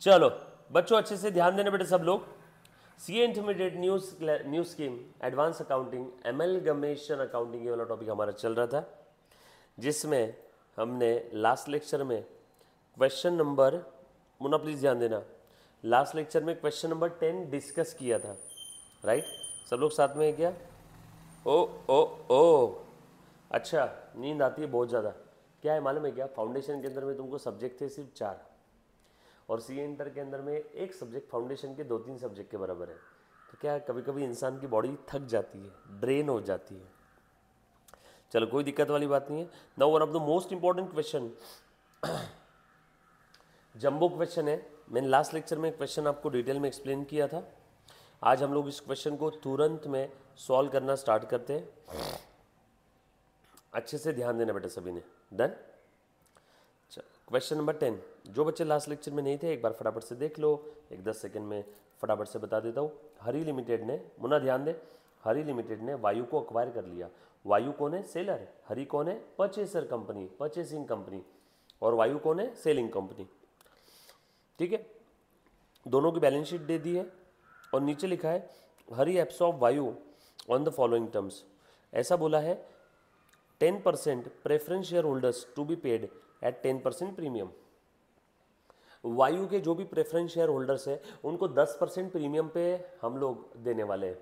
चलो बच्चों अच्छे से ध्यान देने बेटे सब लोग। CA intermediate new scheme advance accounting amalgamation accounting ये वाला टॉपिक हमारा चल रहा था, जिसमें हमने लास्ट लेक्चर में क्वेश्चन नंबर, मुन्ना प्लीज ध्यान देना, लास्ट लेक्चर में क्वेश्चन नंबर 10 डिस्कस किया था। राइट, सब लोग साथ में है क्या? ओ ओ ओ अच्छा, नींद आती है बहुत ज़्यादा। क्या है मालूम है क्या? फाउंडेशन के अंदर में तुमको सब्जेक्ट थे सिर्फ 4 और सीए इंटर के अंदर में एक सब्जेक्ट फाउंडेशन के 2-3 सब्जेक्ट के बराबर है। तो क्या कभी कभी इंसान की बॉडी थक जाती है, ड्रेन हो जाती है। चलो कोई दिक्कत वाली बात नहीं है। Now one of the most important question, jumbo question है। मैंने लास्ट लेक्चर में क्वेश्चन आपको डिटेल में एक्सप्लेन किया था। आज हम लोग इस क्वेश्चन को तुरंत में सॉल्व करना स्टार्ट करते हैं। अच्छे से ध्यान देना बेटा सभी ने। डन। क्वेश्चन नंबर 10, जो बच्चे लास्ट लेक्चर में नहीं थे एक बार फटाफट से देख लो, एक 10 सेकंड में फटाफट से बता देता हूँ। हरी लिमिटेड ने, मुन्ना ध्यान दे, हरी लिमिटेड ने वायु को अक्वायर कर लिया। वायु कौन है? सेलर। हरी कौन है? Purchaser company, purchasing company. और वायु कौन है? Selling company. ठीक है, दोनों की बैलेंस शीट दे दी है और नीचे लिखा है Hari absorb Vayu on the following terms. ऐसा बोला है 10% preference share holders to be paid at 10% premium. Vayu के जो भी प्रेफरेंस शेयर होल्डर्स है उनको 10% प्रीमियम पे हम लोग देने वाले हैं।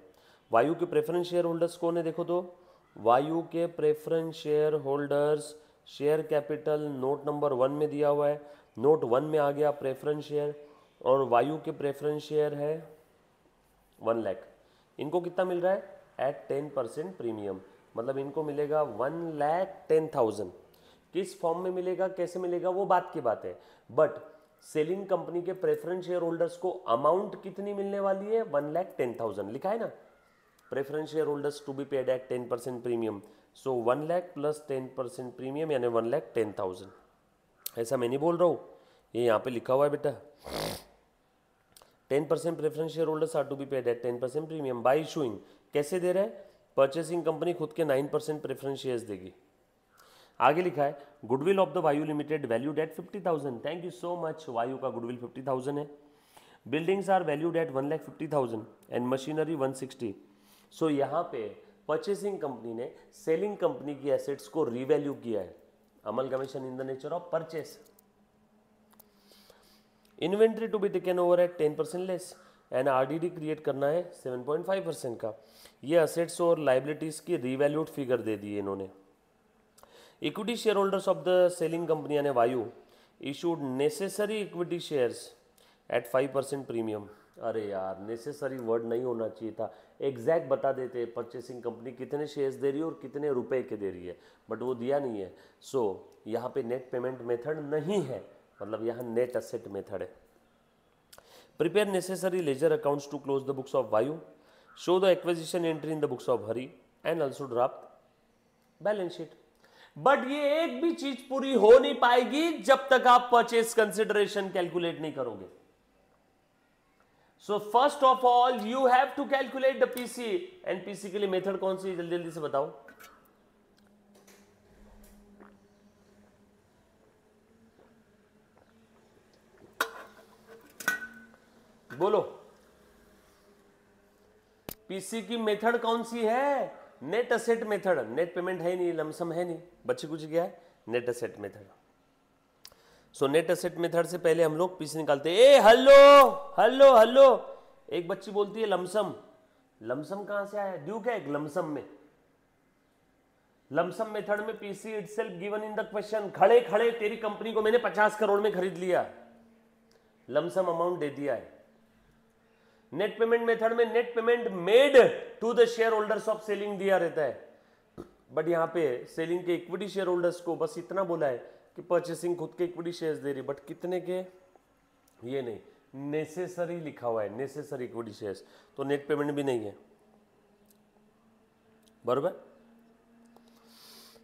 वायु के प्रेफरेंस शेयर होल्डर्स कौन है? देखो तो वायु के preference share holders, share capital note number 1 में दिया हुआ है। नोट 1 में आ गया प्रेफरेंस शेयर, और वायु के प्रेफरेंस शेयर है 1 लाख। इनको कितना मिल रहा है? एट 10% प्रीमियम, मतलब इनको मिलेगा 1,10,000। किस फॉर्म में मिलेगा, कैसे मिलेगा, वो बात की बात है। बट सेलिंग कंपनी के प्रेफरेंस शेयर होल्डर्स को अमाउंट कितनी मिलने वाली है? 1,10,000 लिखा है ना। Preference share holders to be paid at 10% premium, so 1 lakh plus 10% premium यानी 1,10,000। ऐसा मैं नहीं बोल रहा हूँ, ये यहाँ पे लिखा हुआ है बेटा। 10% preference share holders are to be paid at 10% premium by issuing. कैसे दे रहे हैं? परचेसिंग कंपनी खुद के 9% प्रेफरेंस शेयर्स देगी। आगे लिखा है goodwill of the Vayu limited valued at 50,000। Thank you so much. Vayu का गुडविल 50,000 है। Buildings are valued at 1,50,000 and machinery 160। So यहाँ पे परचेसिंग कंपनी ने सेलिंग कंपनी की एसेट्स को रीवैल्यू किया है। Amalgamation in the nature of purchase. Inventory to be taken over at 10% less and RDD create करना है 7.5% का। ये असेट्स और लाइबिलिटीज की रीवैल्यूड फिगर दे दी है इन्होंने। Equity share holders of the selling company यानी वायु issued necessary equity shares at 5% premium. अरे यार, नेसेसरी वर्ड नहीं होना चाहिए था, एग्जैक्ट बता देते परचेसिंग कंपनी कितने शेयर्स दे रही है और कितने रुपए के दे रही है, बट वो दिया नहीं है। सो यहाँ पे नेट पेमेंट मेथड नहीं है, मतलब यहाँ नेट असेट मेथड है। Prepare necessary ledger accounts to close the books of Vayu, show the acquisition entry in the books of Hari and also draft balance sheet. But ये एक भी चीज पूरी हो नहीं पाएगी जब तक आप परचेस कंसिडरेशन कैलकुलेट नहीं करोगे। So first of all you have to calculate the PC, and PC के लिए मेथड कौन सी है जल्दी जल्दी से बताओ। बोलो, पीसी की मेथड कौन सी है? Net asset method. Net payment है नहीं, लमसम है नहीं, बच्चे कुछ गया है, net asset method. So net asset method से पहले हम लोग पीसी निकालते हैं। ए हेलो हेलो हेलो, एक बच्ची बोलती है लमसम। लमसम कहां से आया? ड्यू क्या एक लमसम में? लमसम मेथड में PC itself given in the question. खड़े खड़े तेरी कंपनी को मैंने 50 करोड़ में खरीद लिया, लमसम अमाउंट दे दिया है। नेट पेमेंट मेथड में net payment made to the share holders of selling दिया रहता है, बट यहां पे सेलिंग के इक्विटी शेयर होल्डर्स को बस इतना बोला है कि परचेसिंग खुद के इक्विटी शेयर्स दे रही, बट कितने के ये नहीं, नेसेसरी लिखा हुआ है, नेसेसरी इक्विटी शेयर्स, तो नेट पेमेंट भी नहीं है, बरोबर।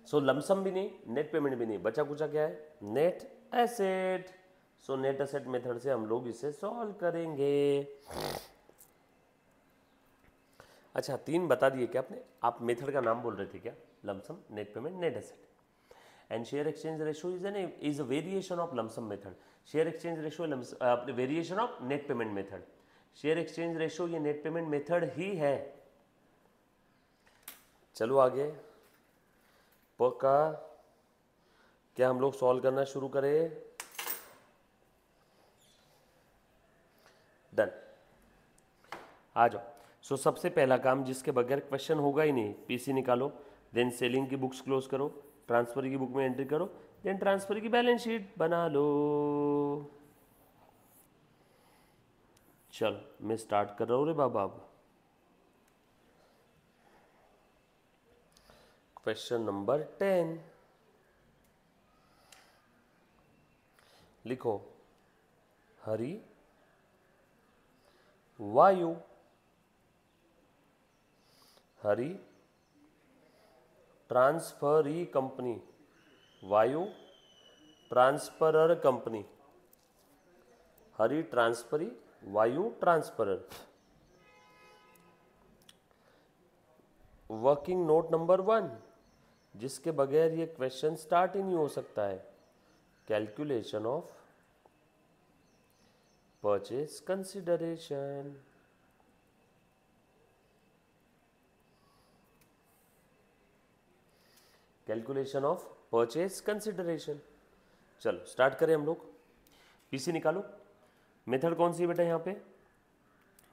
सो लमसम भी नहीं, नेट पेमेंट भी नहीं, बचा कुचा क्या है? Net asset. So net asset method से हम लोग इसे सॉल्व करेंगे। अच्छा, 3 बता दिए क्या आपने? आप मेथड का नाम बोल रहे थे क्या? Lump sum, net payment, net asset. and share exchange ratio is a variation of lump sum method. share exchange ratio variation of net payment method. share exchange ratio ये net payment method ही है. चलो आगे. पक्का क्या हम लोग सॉल्व करना शुरू करें? डन. आ जाओ. सो सबसे पहला काम जिसके बगैर क्वेश्चन होगा ही नहीं, पीसी निकालो, देन सेलिंग की बुक्स क्लोज करो, ट्रांसफर की बुक में एंट्री करो, देन ट्रांसफर की बैलेंस शीट बना लो. चलो मैं स्टार्ट कर रहा हूँ रे बाबा. अब क्वेश्चन नंबर 10 लिखो. हरि वायु. Hari transferee company. वायु ट्रांसफरर कंपनी. हरि ट्रांसफरी, वायु ट्रांसफरर. वर्किंग नोट नंबर 1 जिसके बगैर ये क्वेश्चन स्टार्ट ही नहीं हो सकता है. Calculation of purchase consideration. Calculation of purchase consideration. चलो स्टार्ट करें हम लोग. पीसी निकालो. मेथड कौन सी है बेटा? यहाँ पे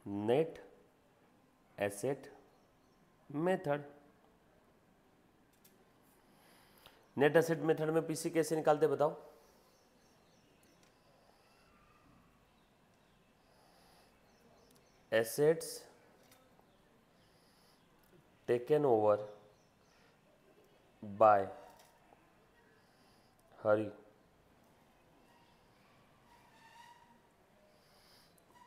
net asset method. Net asset method में पीसी कैसे निकालते बताओ? Assets taken over by Hari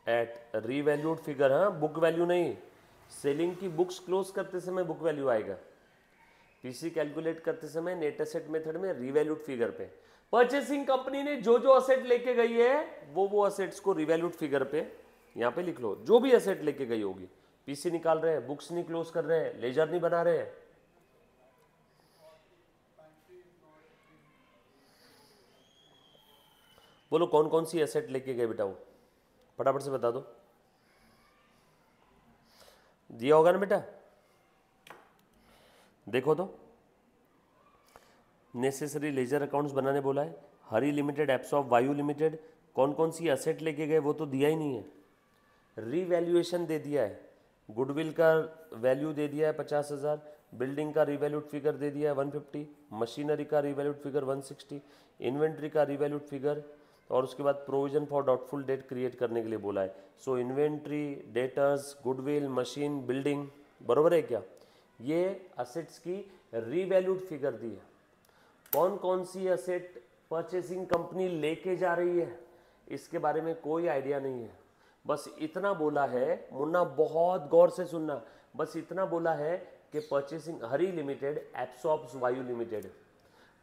at revalued figure. हाँ, बुक वैल्यू नहीं. सेलिंग की बुक्स क्लोज करते समय बुक वैल्यू आएगा. पीसी कैलकुलेट करते समय नेट एसेट मेथड में रीवैल्यूड फिगर पे. परचेसिंग कंपनी ने जो जो असेट लेके गई है वो असेट्स को रीवैल्यूड फिगर पे यहाँ पे लिख लो. जो भी असेट लेके गई होगी. पीसी निकाल रहे हैं, बुक्स नहीं क्लोज कर रहे हैं, लेजर नहीं बना रहे हैं. बोलो कौन कौन सी एसेट लेके गए बेटा? वो फटाफट से बता दो. दिया होगा ना बेटा? देखो तो नेसेसरी लेजर अकाउंट्स बनाने बोला है. हरी लिमिटेड, एप्सॉफ, वायु लिमिटेड, कौन कौन सी एसेट लेके गए वो तो दिया ही नहीं है. रीवैल्यूएशन दे दिया है. गुडविल का वैल्यू दे दिया है 50,000. बिल्डिंग का रीवैल्यूड फिगर दे दिया है 150. मशीनरी का रीवैल्यूड फिगर 160. इन्वेंट्री का रीवैल्यूड फिगर. और उसके बाद provision for doubtful debt create करने के लिए बोला है. So inventory, debtors, goodwill, machine, building. बरोबर है क्या? ये असेट्स की रीवैल्यूड फिगर दी है. कौन कौन सी असेट परचेसिंग कंपनी लेके जा रही है इसके बारे में कोई आइडिया नहीं है. बस इतना बोला है, मुन्ना बहुत गौर से सुनना, बस इतना बोला है कि परचेसिंग हरी लिमिटेड, एप्सॉप्स, वायु लिमिटेड.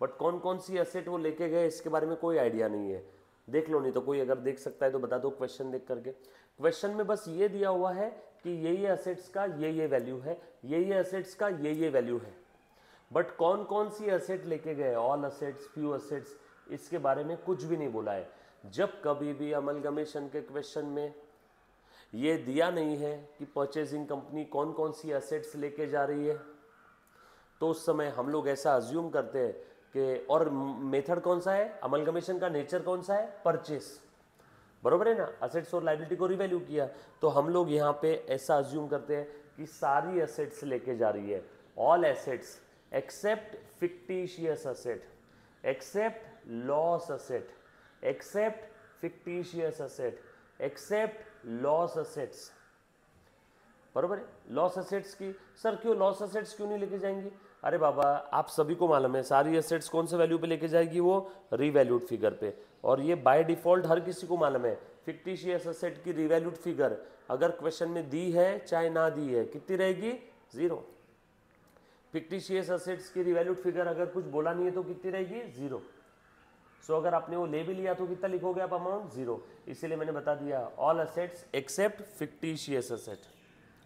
बट कौन कौन सी असेट वो लेके गए इसके बारे में कोई आइडिया नहीं है. देख लो, नहीं तो कोई अगर देख सकता है तो बता दो क्वेश्चन देख करके. क्वेश्चन में बस ये दिया हुआ है कि ये असेट्स का ये वैल्यू है, ये असेट्स का ये वैल्यू है. बट कौन कौन सी असेट लेके गए, ऑल असेट्स, फ्यू असेट्स, इसके बारे में कुछ भी नहीं बोला है. जब कभी भी अमलगमेशन के क्वेश्चन में ये दिया नहीं है कि परचेजिंग कंपनी कौन कौन सी असेट्स लेके जा रही है, तो उस समय हम लोग ऐसा अज्यूम करते हैं कि, और मेथड कौन सा है, अमलगमेशन का नेचर कौन सा है, परचेस. बरोबर है ना? असेट्स और लायबिलिटी को रिवैल्यू किया, तो हम लोग यहाँ पे ऐसा अज्यूम करते हैं कि सारी असेट्स लेके जा रही है. All assets except fictitious asset, except loss asset, except fictitious asset, except loss assets. बरोबर है? लॉस असेट्स की सर क्यों लॉस असेट्स क्यों नहीं लेके जाएंगी? अरे बाबा, आप सभी को मालूम है सारी एसेट्स कौन से वैल्यू पे लेके जाएगी, वो रीवैल्यूड फिगर पे. और ये बाय डिफॉल्ट हर किसी को मालूम है फिक्टिशियस एसेट की रीवैल्यूड फिगर अगर क्वेश्चन में दी है चाहे ना दी है कितनी रहेगी? 0. फिक्टिशियस एसेट्स की रीवैल्यूड फिगर अगर कुछ बोला नहीं है तो कितनी रहेगी? 0. सो अगर आपने वो ले भी लिया तो कितना लिखोगे आप अमाउंट? 0. इसीलिए मैंने बता दिया all assets except fictitious asset.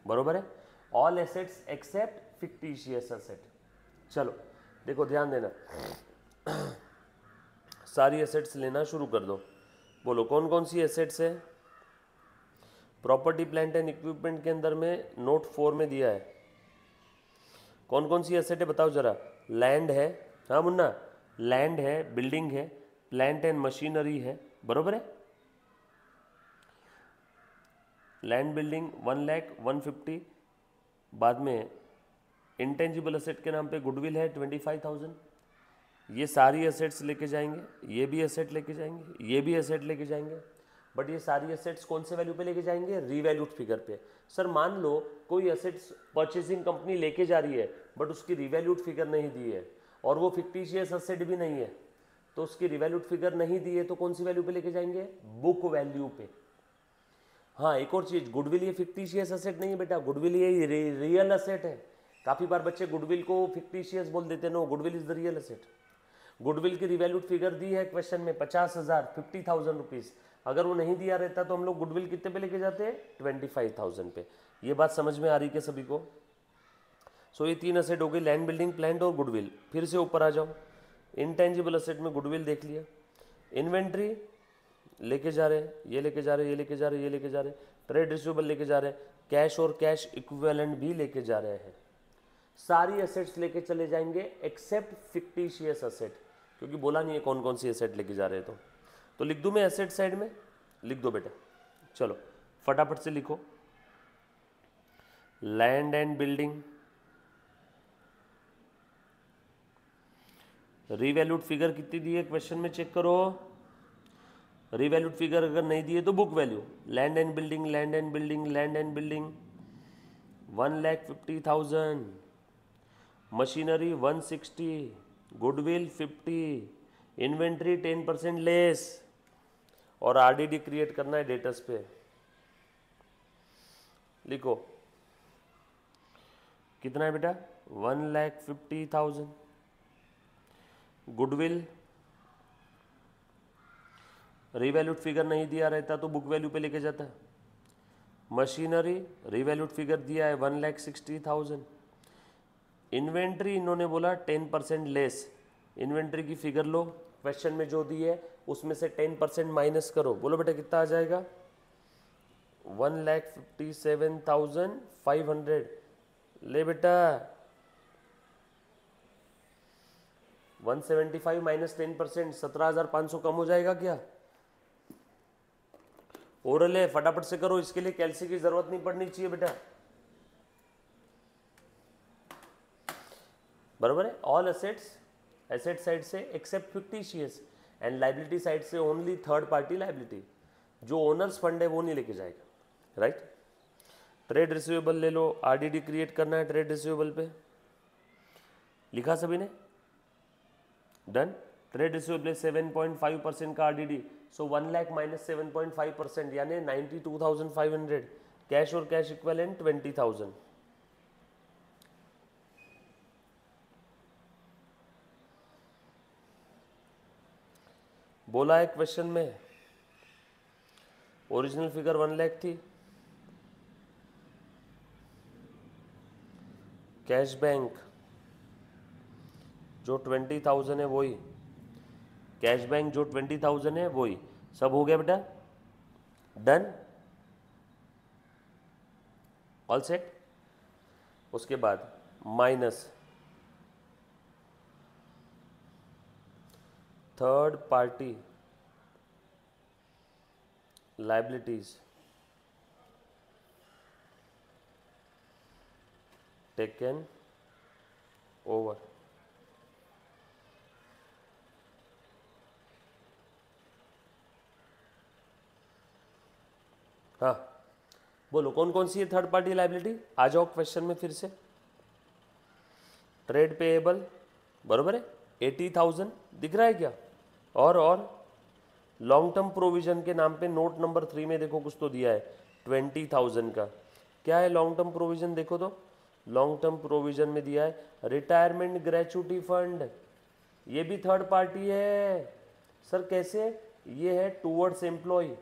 बरोबर है? All assets except fictitious asset. चलो देखो ध्यान देना, सारी एसेट्स लेना शुरू कर दो। बोलो कौन कौन सी एसेट्स है। प्रॉपर्टी प्लांट एंड इक्विपमेंट के अंदर में नोट 4 में दिया है कौन कौन सी एसेट है, बताओ जरा। लैंड है, हाँ मुन्ना, लैंड है, बिल्डिंग है, प्लांट एंड मशीनरी है, बरोबर है। लैंड बिल्डिंग 1,50,000, बाद में इंटेंजिबल एसेट के नाम पे गुडविल है 25,000। ये सारी एसेट्स लेके जाएंगे, ये भी एसेट लेके जाएंगे, ये भी एसेट लेके जाएंगे, बट ये सारी एसेट्स कौन से वैल्यू पे लेके जाएंगे, रीवैल्यूड फिगर पे। सर मान लो कोई एसेट्स परचेसिंग कंपनी लेके जा रही है बट उसकी रीवैल्यूड फिगर नहीं दी है और वो फिक्टिशियस एसेट भी नहीं है, तो उसकी रीवैल्यूड फिगर नहीं दी है तो कौन सी वैल्यू पे लेके जाएंगे, बुक वैल्यू पे। हाँ एक और चीज, गुडविल ये फिक्टिशियस एसेट नहीं है बेटा, गुडविल ये रियल एसेट है। काफी बार बच्चे गुडविल को फिक्टिशियस बोल देते हैं, no, goodwill is the real asset. Goodwill की रिवैल्यूड फिगर दी है क्वेश्चन में 50,000, 50,000 रुपीज। अगर वो नहीं दिया रहता तो हम लोग गुडविल कितने पे लेके जाते हैं, 25,000 पे। ये बात समझ में आ रही है सभी को। सो ये 3 एसेट हो गए, लैंड, बिल्डिंग, प्लांट और गुडविल। फिर से ऊपर आ जाओ, इंटेंजिबल एसेट में गुडविल देख लिया, इन्वेंट्री लेके जा रहे हैं, ये लेके जा रहे हैं, ये लेके जा रहे हैं, ये लेके जा रहे हैं, ट्रेड रिसीवेबल लेके जा रहे हैं, कैश और कैश इक्विवेलेंट भी लेके जा रहे हैं। सारी एसेट्स लेके चले जाएंगे एक्सेप्ट फिक्टिशियस एसेट, क्योंकि बोला नहीं है कौन कौन सी एसेट लेके जा रहे हैं। तो लिख दूं मैं एसेट साइड में, लिख दो बेटा, चलो फटाफट से लिखो। Land and building, revalued figure कितनी दी है क्वेश्चन में, चेक करो। रीवैल्यूड फिगर अगर नहीं दी है तो book value. Land and building, land and building, land and building 1,50,000, machinery 160, goodwill 50, inventory 10% less, और आरडीडी क्रिएट करना है डेटस पे। लिखो कितना है बेटा, 1,50,000, गुडविल रीवैल्यूड फिगर नहीं दिया रहता तो बुक वैल्यू पे लेके जाता है। मशीनरी रीवैल्यूड फिगर दिया है 1,60,000। इन्वेंट्री इन्होंने बोला 10% लेस, इन्वेंट्री की फिगर लो, क्वेश्चन में जो दी है उसमें से 10% माइनस करो, बोलो बेटा कितना आ जाएगा, 1,57,500। ले बेटा 175 माइनस 10%, 17,500 कम हो जाएगा क्या। ओरल है, फटाफट से करो, इसके लिए कैलसी की जरूरत नहीं पड़नी चाहिए बेटा, बराबर है। ऑल एसेट्स, एसेट साइड से except fictitious, and liability side से ओनली थर्ड पार्टी लाइबिलिटी, जो ओनर्स फंड है वो नहीं लेके जाएगा, राइट। ट्रेड रिसीवेबल ले लो, आरडीडी क्रिएट करना है ट्रेड रिसीवेबल पे, लिखा सभी ने, डन। ट्रेड रिसीवेबल 7.5% का आरडीडी, सो 1 लाख माइनस 7.5% यानी 92,500। कैश और कैश इक्विवेलेंट 20,000। बोला है क्वेश्चन में, ओरिजिनल फिगर 1 लाख थी, कैश बैंक जो 20,000 है वही, कैश बैंक जो 20,000 है वही, सब हो गया बेटा, डन, ऑल सेट। उसके बाद minus third party liabilities taken over. हाँ बोलो कौन कौन सी है थर्ड पार्टी लाइबिलिटी, आ जाओ क्वेश्चन में फिर से। ट्रेड पेएबल बरोबर है 80,000 दिख रहा है क्या, और लॉन्ग टर्म प्रोविजन के नाम पे नोट नंबर 3 में देखो कुछ तो दिया है 20,000 का। क्या है लॉन्ग टर्म प्रोविजन, देखो तो लॉन्ग टर्म प्रोविजन में दिया है रिटायरमेंट ग्रेचुटी फंड, ये भी थर्ड पार्टी है। सर कैसे, ये है टूवर्ड्स एम्प्लॉय।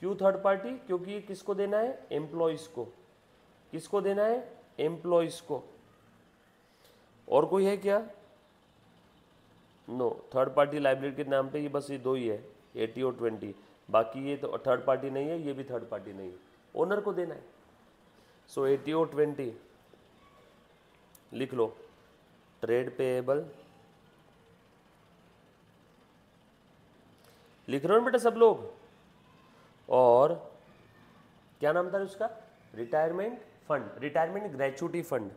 क्यों थर्ड पार्टी, क्योंकि ये किसको देना है, एम्प्लॉयज को। किसको देना है, एम्प्लॉयज को। और कोई है क्या, नो, थर्ड पार्टी लाइबिलिटी के नाम पे ये बस ये दो ही है, 80 और 20, बाकी ये तो थर्ड पार्टी नहीं है, ये भी थर्ड पार्टी नहीं है, ओनर को देना है। सो 80 और 20 लिख लो, ट्रेड पेएबल, लिख रहे हो ना बेटा सब लोग, और क्या नाम था उसका, retirement fund, retirement gratuity fund.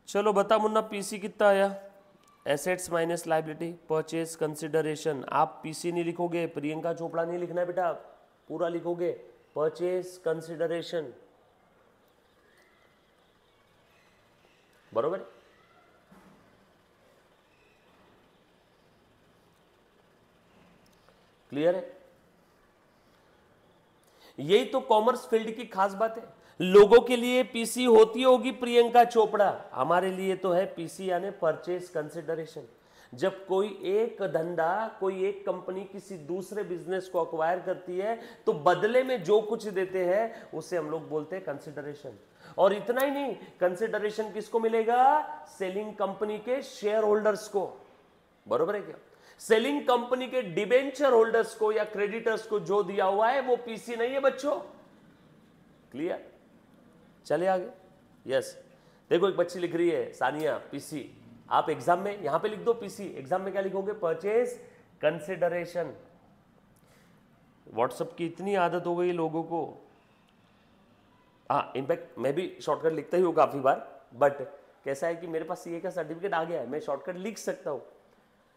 चलो बता मुन्ना, पीसी कितना आया, assets minus liability, purchase consideration. आप पीसी नहीं लिखोगे, प्रियंका चोपड़ा नहीं लिखना है बेटा, पूरा लिखोगे, परचेज कंसिडरेशन, बरोबर। क्लियर है? यही तो कॉमर्स फील्ड की खास बात है। लोगों के लिए पीसी होती होगी प्रियंका चोपड़ा, हमारे लिए तो है पीसी यानी परचेज कंसिडरेशन। जब कोई एक धंधा, कोई एक कंपनी किसी दूसरे बिजनेस को अक्वायर करती है तो बदले में जो कुछ देते हैं उसे हम लोग बोलते हैं कंसिडरेशन। और इतना ही नहीं, कंसिडरेशन किसको मिलेगा, सेलिंग कंपनी के शेयर होल्डर्स को, बरोबर है क्या। सेलिंग कंपनी के डिबेंचर होल्डर्स को या क्रेडिटर्स को जो दिया हुआ है वो पीसी नहीं है बच्चों। क्लियर? चले आगे। यस, देखो एक बच्ची लिख रही है सानिया, पीसी। आप एग्जाम में यहां पे लिख दो पीसी, एग्जाम में क्या लिखोगे, परचेज कंसिडरेशन। व्हाट्सएप की इतनी आदत हो गई लोगों को, हाँ इनफैक्ट मैं भी शॉर्टकट लिखता ही हूँ काफी बार, बट कैसा है कि मेरे पास सीए का सर्टिफिकेट आ गया है, मैं शॉर्टकट लिख सकता हूँ।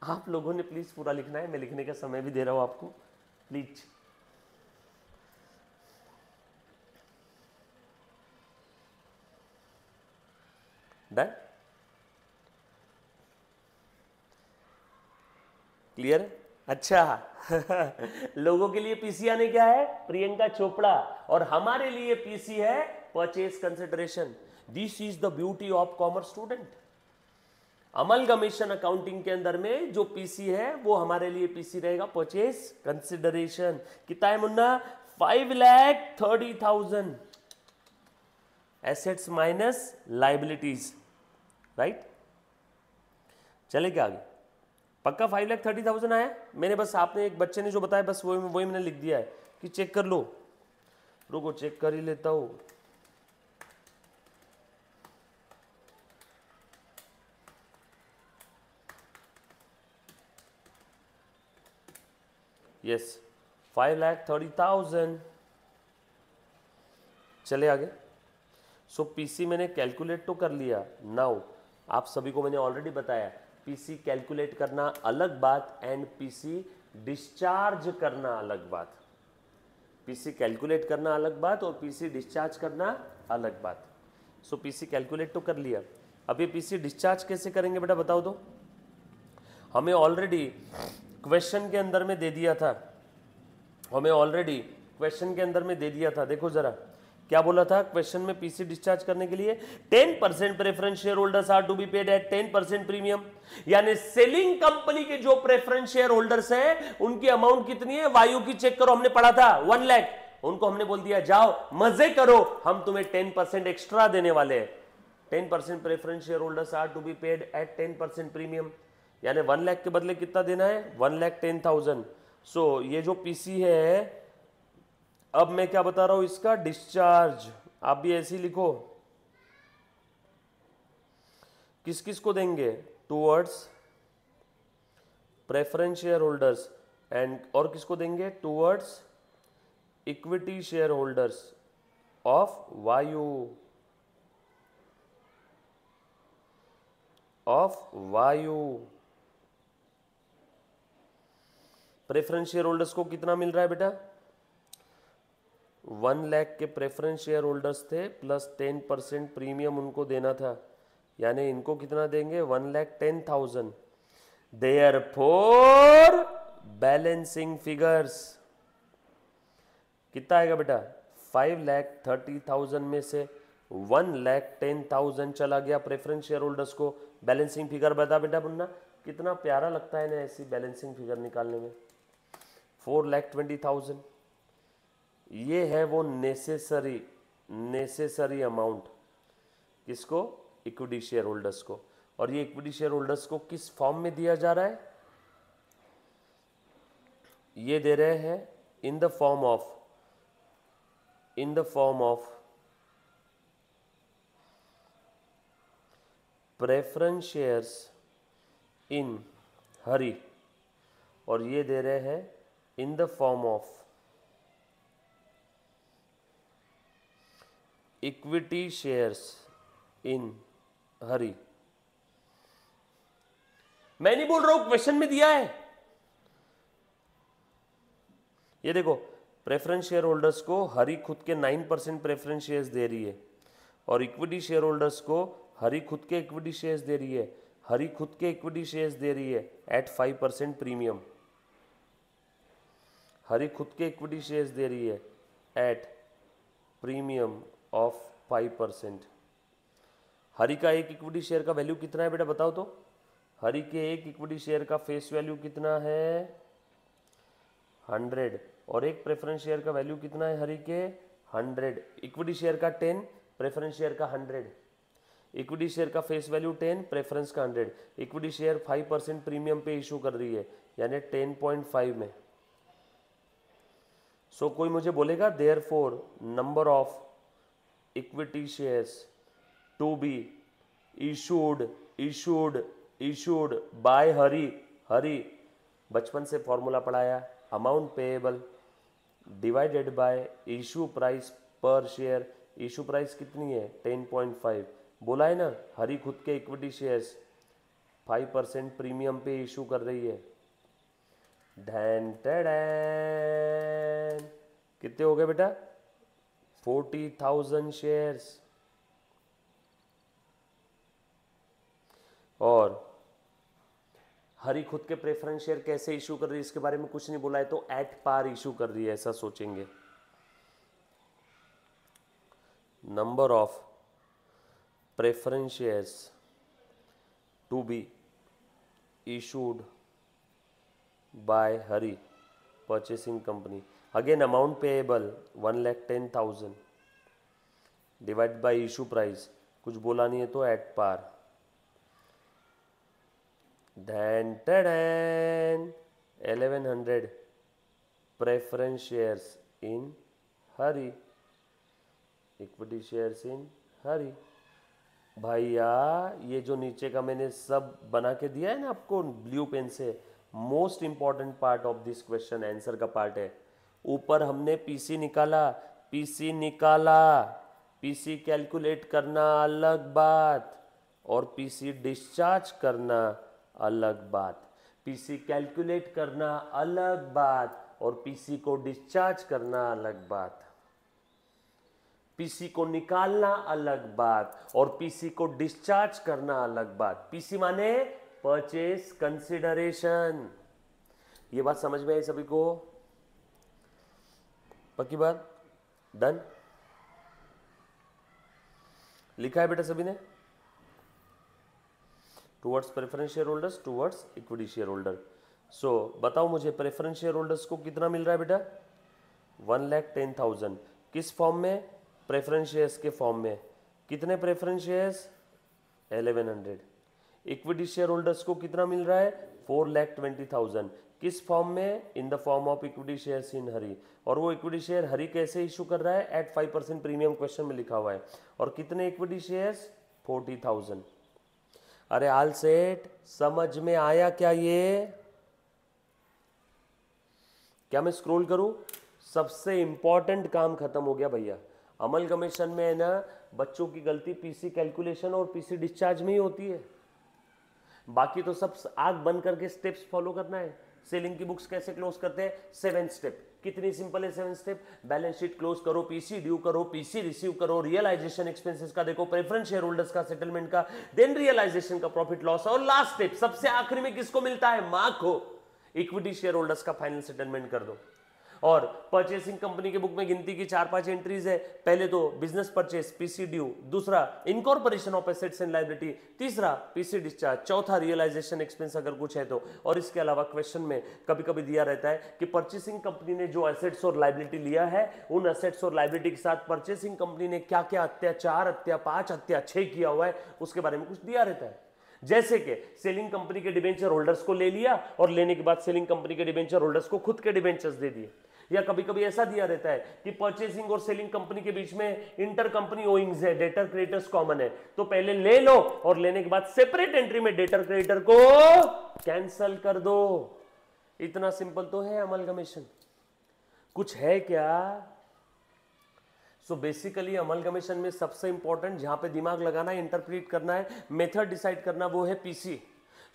आप लोगों ने प्लीज पूरा लिखना है, मैं लिखने का समय भी दे रहा हूं आपको, प्लीज। डन? क्लियर है? अच्छा लोगों के लिए पीसी यानी क्या है, प्रियंका चोपड़ा, और हमारे लिए पीसी है purchase consideration. This is the beauty of commerce student. Amalgamation accounting के अंदर में जो पीसी है वो हमारे लिए पीसी रहेगा, परचेज कंसिडरेशन। कितना है Munna, 5,30,000 assets minus liabilities, right. चले क्या आगे, पक्का 5,30,000 आया। मैंने बस, आपने एक बच्चे ने जो बताया बस वही मैंने लिख दिया है कि चेक कर लो। रुको चेक कर ही लेता हूं। यस, 5,30,000। चले आगे। सो पीसी मैंने कैलकुलेट तो कर लिया। नाउ आप सभी को मैंने ऑलरेडी बताया, पीसी कैलकुलेट करना अलग बात एंड पीसी डिस्चार्ज करना अलग बात। पीसी कैलकुलेट करना अलग बात और पीसी डिस्चार्ज करना अलग बात। सो पीसी कैलकुलेट तो कर लिया, अब ये पीसी डिस्चार्ज कैसे करेंगे बेटा बताओ तो। हमें ऑलरेडी क्वेश्चन के अंदर में दे दिया था, देखो जरा क्या बोला था क्वेश्चन में, पीसी डिस्चार्ज करने के लिए 10% preference share holders are to be paid at 10% premium. यानी सेलिंग कंपनी के जो प्रेफरेंस शेयर होल्डर्स हैं उनकी अमाउंट कितनी है, वायु की चेक करो, हमने पढ़ा था 1 लाख। उनको हमने बोल दिया जाओ मजे करो, हम तुम्हें 10% एक्स्ट्रा देने वाले हैं। 10% preference share holders are to be paid at 10% premium, यानी 1 लाख के बदले कितना देना है, 1,10,000। सो ये जो पीसी है, अब मैं क्या बता रहा हूं, इसका डिस्चार्ज आप भी ऐसे ही लिखो। किस किस को देंगे, towards preference share holders and, और किसको देंगे, towards equity share holders of वायु। प्रेफरेंस शेयर होल्डर्स को कितना मिल रहा है बेटा, 1 लाख के प्रेफरेंस शेयर होल्डर्स थे प्लस 10% प्रीमियम उनको देना था, यानी इनको कितना देंगे, 1,10,000। देयरफॉर बैलेंसिंग फिगर्स कितना आएगा बेटा, 5,30,000 में से 1,10,000 चला गया प्रेफरेंस शेयर होल्डर्स को। बैलेंसिंग फिगर बता बेटा मुन्ना, कितना प्यारा लगता है ना ऐसी बैलेंसिंग फिगर निकालने में, 4,20,000। ये है वो नेसेसरी अमाउंट, किसको? इक्विटी शेयर होल्डर्स को। और ये इक्विटी शेयर होल्डर्स को किस फॉर्म में दिया जा रहा है? ये दे रहे हैं in the form of preference shares in Hari, और ये दे रहे हैं in the form of equity shares in Hari. मैं नहीं बोल रहा हूं, क्वेश्चन में दिया है। ये देखो, प्रेफरेंस शेयर होल्डर्स को हरी खुद के 9% प्रेफरेंस शेयर्स दे रही है, और इक्विटी शेयर होल्डर्स को हरी खुद के इक्विटी शेयर्स दे रही है। हरी खुद के इक्विटी शेयर्स दे रही है एट 5% प्रीमियम। हरी खुद के इक्विटी शेयर्स दे रही है एट प्रीमियम ऑफ 5%। हरी का एक इक्विटी शेयर का वैल्यू कितना है बेटा, बताओ तो? हरी के एक इक्विटी शेयर का फेस वैल्यू कितना है? 100। और एक प्रेफरेंस शेयर का वैल्यू कितना है हरी के? 100। इक्विटी शेयर का 10, प्रेफरेंस शेयर का 100। इक्विटी शेयर का फेस वैल्यू 10, प्रेफरेंस का 100। इक्विटी शेयर 5% प्रीमियम पे इशू कर रही है, यानी 10.5 में। सो कोई मुझे बोलेगा therefore number of equity shares to be issued by Hari. बचपन से फॉर्मूला पढ़ाया, amount payable divided by issue price per share. Issue price कितनी है? 10.5। बोला है ना, हरी खुद के इक्विटी शेयर्स 5% प्रीमियम पे इशू कर रही है। ढैन टैडैन, कितने हो गए बेटा? 40,000 शेयर्स। और हरी खुद के प्रेफरेंस शेयर कैसे इशू कर रही है इसके बारे में कुछ नहीं बोला है, तो एट पार इशू कर रही है, ऐसा सोचेंगे। Number of preference shares to be issued by Hari purchasing company. Again amount payable 1,10,000 divide by issue price, कुछ बोला नहीं है तो at par. Then 1100 preference shares in Hari, equity shares in Hari. भैया ये जो नीचे का मैंने सब बना के दिया है ना आपको ब्लू पेन से, most important part of this question answer का पार्ट है। ऊपर हमने पीसी निकाला, पीसी कैलकुलेट करना अलग बात, और पीसी डिस्चार्ज करना अलग बात। पीसी कैलकुलेट करना अलग बात, और पीसी को डिस्चार्ज करना अलग बात। पीसी को निकालना अलग बात, और पीसी को डिस्चार्ज करना अलग बात। पीसी माने परचेस कंसिडरेशन। ये बात समझ में आई सभी को? पक्की बात? डन? लिखा है बेटा सभी ने? Towards preference share holders, towards equity share holder. So बताओ मुझे, प्रेफरेंस शेयर होल्डर्स को कितना मिल रहा है बेटा? 1,10,000। किस फॉर्म में? प्रेफरेंस शेयर्स के फॉर्म में। कितने preference shares? 1100। Equity share holders को कितना मिल रहा है? 4,20,000। किस फॉर्म में? In the form of equity shares in Hari. और वो इक्विटी शेयर हरी कैसे इशू कर रहा है? एट 5% प्रीमियम, क्वेश्चन में लिखा हुआ है। और कितने इक्विटी शेयर्स? 40,000। अरे आल सेट, समझ में आया क्या ये? क्या मैं स्क्रॉल करूं? सबसे इंपॉर्टेंट काम खत्म हो गया भैया। अमलगमेशन में है ना, बच्चों की गलती पीसी कैलकुलेशन और पीसी डिस्चार्ज में ही होती है। बाकी तो सब आग बंद करके स्टेप्स फॉलो करना है। सेलिंग की बुक्स कैसे क्लोज करते हैं? 7 स्टेप। कितनी सिंपल है 7 स्टेप? बैलेंस शीट क्लोज करो, पीसी ड्यू करो, पीसी रिसीव करो, रियलाइजेशन एक्सपेंसेस का देखो, प्रेफरेंस शेयर होल्डर्स का सेटलमेंट का, देन रियलाइजेशन का प्रॉफिट लॉस, और लास्ट स्टेप सबसे आखिरी में किसको मिलता है? मार्क को इक्विटी शेयर होल्डर्स का फाइनल सेटलमेंट कर दो। और परचेसिंग कंपनी के बुक में गिनती की 4-5 एंट्रीज है। पहले तो बिजनेस परचेस पीसी ड्यू, दूसरा incorporation of assets and liability, तीसरा पीसी डिस्चार्ज, चौथा रियलाइजेशन एक्सपेंस अगर कुछ है तो। और इसके अलावा क्वेश्चन में कभी कभी दिया रहता है कि परचेसिंग कंपनी ने जो एसेट्स और लायबिलिटी लिया है उन एसेट्स और लायबिलिटी के साथ परचेसिंग कंपनी ने क्या क्या हत्या, 4 हत्या, 5 हत्या, 6 किया हुआ है, उसके बारे में कुछ दिया रहता है। जैसे कि सेलिंग कंपनी के डिबेंचर होल्डर्स को ले लिया और लेने के बाद सेलिंग कंपनी के डिबेंचर होल्डर्स को खुद के डिबेंचर्स दे दिए। या कभी कभी ऐसा दिया रहता है कि परचेसिंग और सेलिंग कंपनी के बीच में इंटर कंपनी ओइंग्स है, डेटर क्रेडिटर्स कॉमन है, तो पहले ले लो और लेने के बाद सेपरेट एंट्री में डेटर क्रेडिटर को कैंसल कर दो। इतना सिंपल तो है अमलगमेशन। कुछ है क्या? सो बेसिकली अमलगमेशन में सबसे इंपॉर्टेंट जहां पे दिमाग लगाना है, इंटरप्रीट करना है, मेथड डिसाइड करना, वो है पीसी।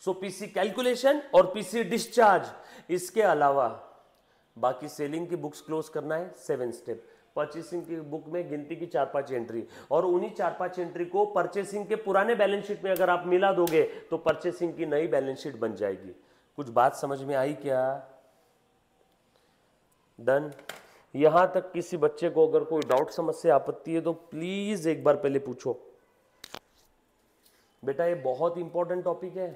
सो पीसी कैलकुलेशन और पीसी डिस्चार्ज। इसके अलावा बाकी सेलिंग की बुक्स क्लोज करना है 7 स्टेप, परचेसिंग की बुक में गिनती की 4-5 एंट्री, और उन्हीं 4-5 एंट्री को परचेसिंग के पुराने बैलेंस शीट में अगर आप मिला दोगे तो परचेसिंग की नई बैलेंस शीट बन जाएगी। कुछ बात समझ में आई क्या? डन। यहां तक किसी बच्चे को अगर कोई डाउट, समस्या, आपत्ति है तो प्लीज एक बार पहले पूछो। बेटा ये बहुत इंपॉर्टेंट टॉपिक है।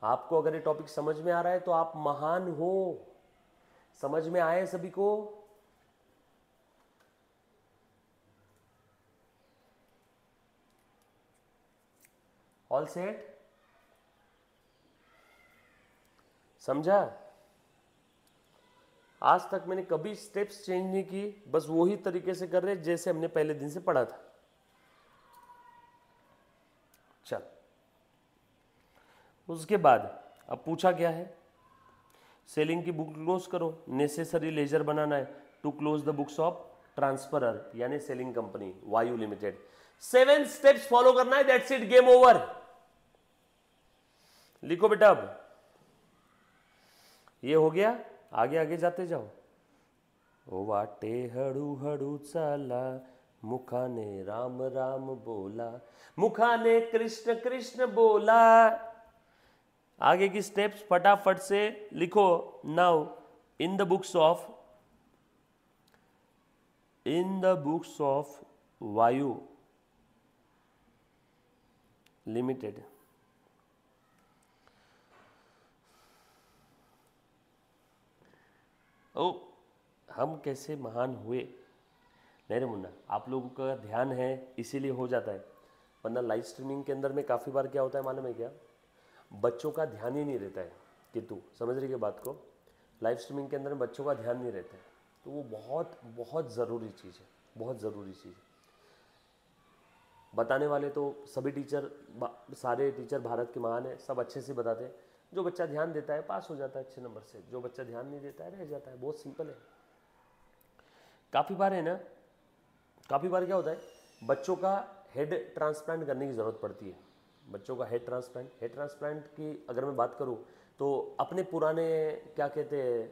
आपको अगर ये टॉपिक समझ में आ रहा है तो आप महान हो। समझ में आए सभी को? All set? समझा? आज तक मैंने कभी स्टेप्स चेंज नहीं की, बस वही तरीके से कर रहे जैसे हमने पहले दिन से पढ़ा था। चल, उसके बाद अब पूछा क्या है? सेलिंग की बुक क्लोज करो, नेसेसरी लेजर बनाना है to close the books of transferor यानी selling company Vayu limited. 7 steps follow करना है, दैट्स इट, गेम ओवर। लिखो बेटा। अब ये हो गया, आगे आगे जाते जाओ। ओ वाटे हड़ू हड़ू चाला, मुखाने राम राम बोला, मुखाने कृष्ण कृष्ण बोला। आगे की स्टेप्स फटाफट से लिखो। Now in the books of Vayu limited ओ हम कैसे महान हुए। नहीं रे मुन्ना, आप लोगों का ध्यान है इसीलिए हो जाता है, वरना लाइव स्ट्रीमिंग के अंदर में काफ़ी बार क्या होता है मालूम है क्या? बच्चों का ध्यान ही नहीं रहता है। कि तू समझ रही है बात को? लाइव स्ट्रीमिंग के अंदर में बच्चों का ध्यान नहीं रहता है, तो वो बहुत बहुत ज़रूरी चीज़ है, बहुत ज़रूरी चीज़ है। बताने वाले तो सभी टीचर, सारे टीचर भारत के महान है, सब अच्छे से बताते हैं। जो बच्चा ध्यान देता है पास हो जाता है अच्छे नंबर से, जो बच्चा ध्यान नहीं देता है रह जाता है। बहुत सिंपल है। काफ़ी बार है ना, काफ़ी बार क्या होता है, बच्चों का हेड ट्रांसप्लांट करने की ज़रूरत पड़ती है। बच्चों का हेड ट्रांसप्लांट की अगर मैं बात करूं तो अपने पुराने क्या कहते हैं,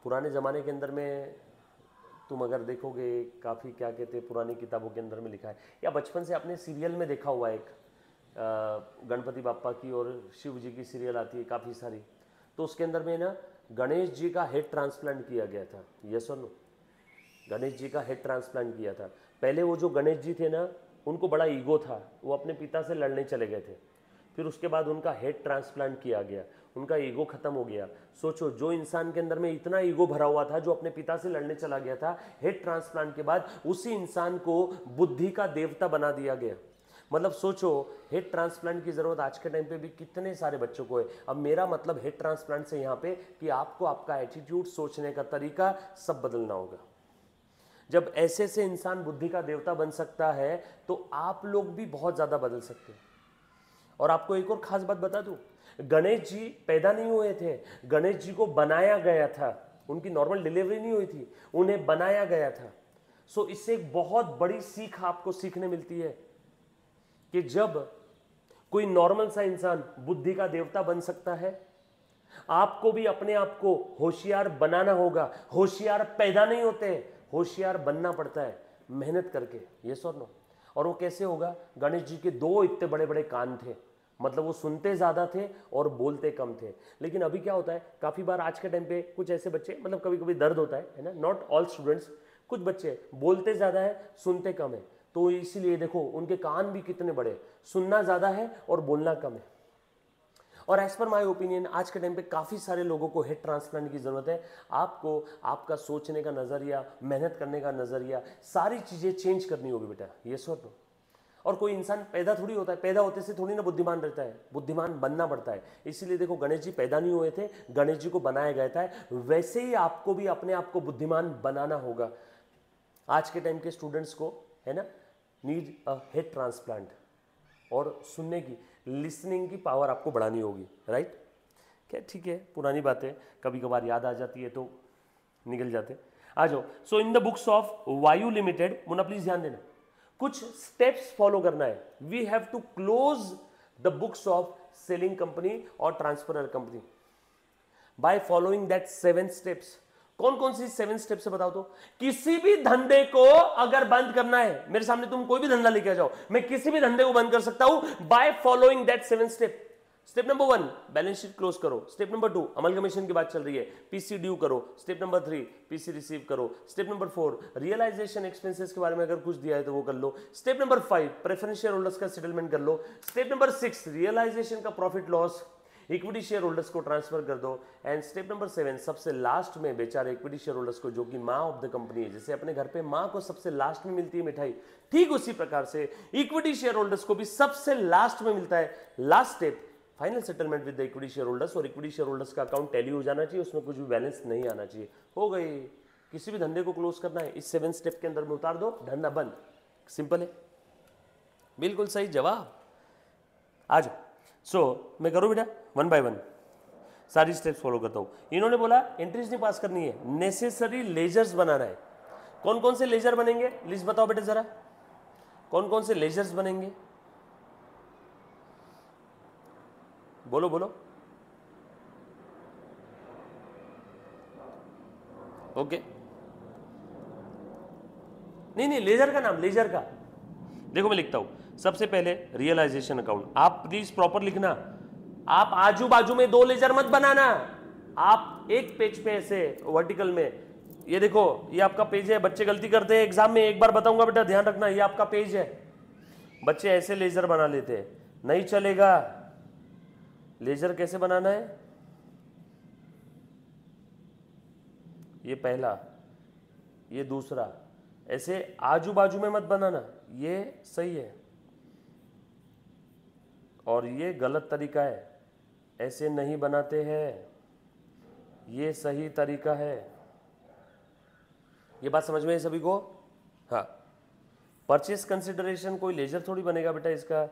पुराने ज़माने के अंदर में तुम अगर देखोगे काफ़ी क्या कहते हैं पुरानी किताबों के अंदर में लिखा है, या बचपन से अपने सीरियल में देखा हुआ है, एक गणपति बाप्पा की और शिव जी की सीरियल आती है काफ़ी सारी, तो उसके अंदर में ना गणेश जी का हेड ट्रांसप्लांट किया गया था। यस और नो? गणेश जी का हेड ट्रांसप्लांट किया था। पहले वो जो गणेश जी थे ना, उनको बड़ा ईगो था, वो अपने पिता से लड़ने चले गए थे। फिर उसके बाद उनका हेड ट्रांसप्लांट किया गया, उनका ईगो खत्म हो गया। सोचो, जो इंसान के अंदर में इतना ईगो भरा हुआ था, जो अपने पिता से लड़ने चला गया था, हेड ट्रांसप्लांट के बाद उसी इंसान को बुद्धि का देवता बना दिया गया। मतलब सोचो, हेड ट्रांसप्लांट की जरूरत आज के टाइम पे भी कितने सारे बच्चों को है। अब मेरा मतलब हेड ट्रांसप्लांट से यहाँ पे कि आपको आपका एटीट्यूड, सोचने का तरीका सब बदलना होगा। जब ऐसे से इंसान बुद्धि का देवता बन सकता है तो आप लोग भी बहुत ज्यादा बदल सकते हैं। और आपको एक और खास बात बता दूं, गणेश जी पैदा नहीं हुए थे, गणेश जी को बनाया गया था। उनकी नॉर्मल डिलीवरी नहीं हुई थी, उन्हें बनाया गया था। सो इससे एक बहुत बड़ी सीख आपको सीखने मिलती है कि जब कोई नॉर्मल सा इंसान बुद्धि का देवता बन सकता है, आपको भी अपने आप को होशियार बनाना होगा। होशियार पैदा नहीं होते, होशियार बनना पड़ता है मेहनत करके। यस और नो? और वो कैसे होगा? गणेश जी के 2 इतने बड़े बड़े कान थे, मतलब वो सुनते ज़्यादा थे और बोलते कम थे। लेकिन अभी क्या होता है, काफ़ी बार आज के टाइम पे कुछ ऐसे बच्चे, मतलब कभी कभी दर्द होता है ना, नॉट ऑल स्टूडेंट्स, कुछ बच्चे बोलते ज़्यादा है सुनते कम है, तो इसीलिए देखो उनके कान भी कितने बड़े, सुनना ज़्यादा है और बोलना कम है। और एज पर माई ओपिनियन आज के टाइम पे काफ़ी सारे लोगों को हेड ट्रांसप्लांट की ज़रूरत है। आपको आपका सोचने का नज़रिया, मेहनत करने का नज़रिया, सारी चीज़ें चेंज करनी होगी बेटा, ये सो। और कोई इंसान पैदा थोड़ी होता है, पैदा होते से थोड़ी ना बुद्धिमान रहता है, बुद्धिमान बनना पड़ता है। इसीलिए देखो गणेश जी पैदा नहीं हुए थे, गणेश जी को बनाया गया था। वैसे ही आपको भी अपने आप को बुद्धिमान बनाना होगा। आज के टाइम के स्टूडेंट्स को, है ना, नीड अ हेड ट्रांसप्लांट, और सुनने की, लिसनिंग की पावर आपको बढ़ानी होगी, राइट। क्या ठीक है, पुरानी बातें कभी कभार याद आ जाती है तो निकल जाते। आ जाओ। So in the books of Vayu limited, Munna please ध्यान देना, कुछ स्टेप्स फॉलो करना है। We have to close the books of selling company और transferor company by following that 7 steps. कौन कौन सी 7 स्टेप्स है बताओ तो। किसी भी धंधे को अगर बंद करना है, मेरे सामने तुम कोई भी धंधा लेके आ जाओ, मैं किसी भी धंधे को बंद कर सकता हूं bye following that 7 step. Step number 1, balance sheet close करो। स्टेप नंबर 2, अमलगमेशन की बात चल रही है, पीसी ड्यू करो। स्टेप नंबर 3, पीसी रिसीव करो। स्टेप नंबर 4, रियलाइजेशन एक्सपेंसेस के बारे में अगर कुछ दिया है तो वो कर लो। Step number 5, preference share holders का सेटलमेंट कर लो। स्टेप नंबर 6, रियलाइजेशन का profit loss, equity share holders को ट्रांसफर कर दो। एंड स्टेप नंबर 7, सबसे लास्ट में बेचारे इक्विटी शेयर होल्डर्स को, जो कि माँ ऑफ द कंपनी है, जैसे अपने घर पे माँ को सबसे लास्ट में मिलती है मिठाई, ठीक उसी प्रकार से इक्विटी शेयर होल्डर्स को भी सबसे लास्ट में मिलता है। Last step, final settlement with the equity share holders, और इक्विटी शेयर होल्डर्स का अकाउंट टैली हो जाना चाहिए, उसमें कुछ भी बैलेंस नहीं आना चाहिए। हो गई। किसी भी धंधे को क्लोज करना है, इस 7 स्टेप के अंदर में उतार दो, धंधा बंद। सिंपल है, बिल्कुल सही जवाब। आज सो मैं करूं बेटा 1 बाय 1 सारी स्टेप्स फॉलो करता हूं। इन्होंने बोला एंट्रीज नहीं पास करनी है, नेसेसरी लेजर्स बनाना है। कौन कौन से लेजर बनेंगे, लिस्ट बताओ बेटा जरा, कौन कौन से लेजर्स बनेंगे, बोलो बोलो। ओके, नहीं नहीं, लेजर का नाम, लेजर का देखो मैं लिखता हूं। सबसे पहले रियलाइजेशन अकाउंट, आप प्लीज प्रॉपर लिखना। आप आजू बाजू में 2 लेजर मत बनाना, आप एक पेज पे ऐसे वर्टिकल में, ये देखो ये आपका पेज है। बच्चे गलती करते हैं एग्जाम में, एक बार बताऊंगा बेटा ध्यान रखना, ये आपका पेज है। बच्चे ऐसे लेजर बना लेते हैं, नहीं चलेगा। लेजर कैसे बनाना है, ये पहला, ये दूसरा, ऐसे आजू बाजू में मत बनाना, ये सही है और ये गलत तरीका है, ऐसे नहीं बनाते हैं, ये सही तरीका है। ये बात समझ में है सभी को? हाँ। परचेस कंसिडरेशन कोई लेजर थोड़ी बनेगा बेटा इसका।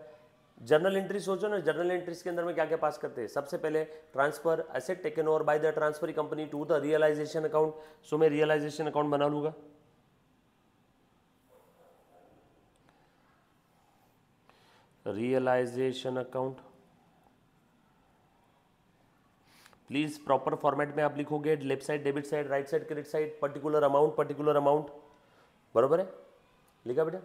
जर्नल एंट्री सोचो ना, जर्नल एंट्रीज के अंदर में क्या क्या पास करते हैं। सबसे पहले transfer asset taken over by the transfer company to the realisation account. So मैं रियलाइजेशन अकाउंट बना लूंगा। Realisation account please proper format में आप लिखोगे, left side debit side, right side credit side, particular amount, बरोबर है, लिखा बेटा,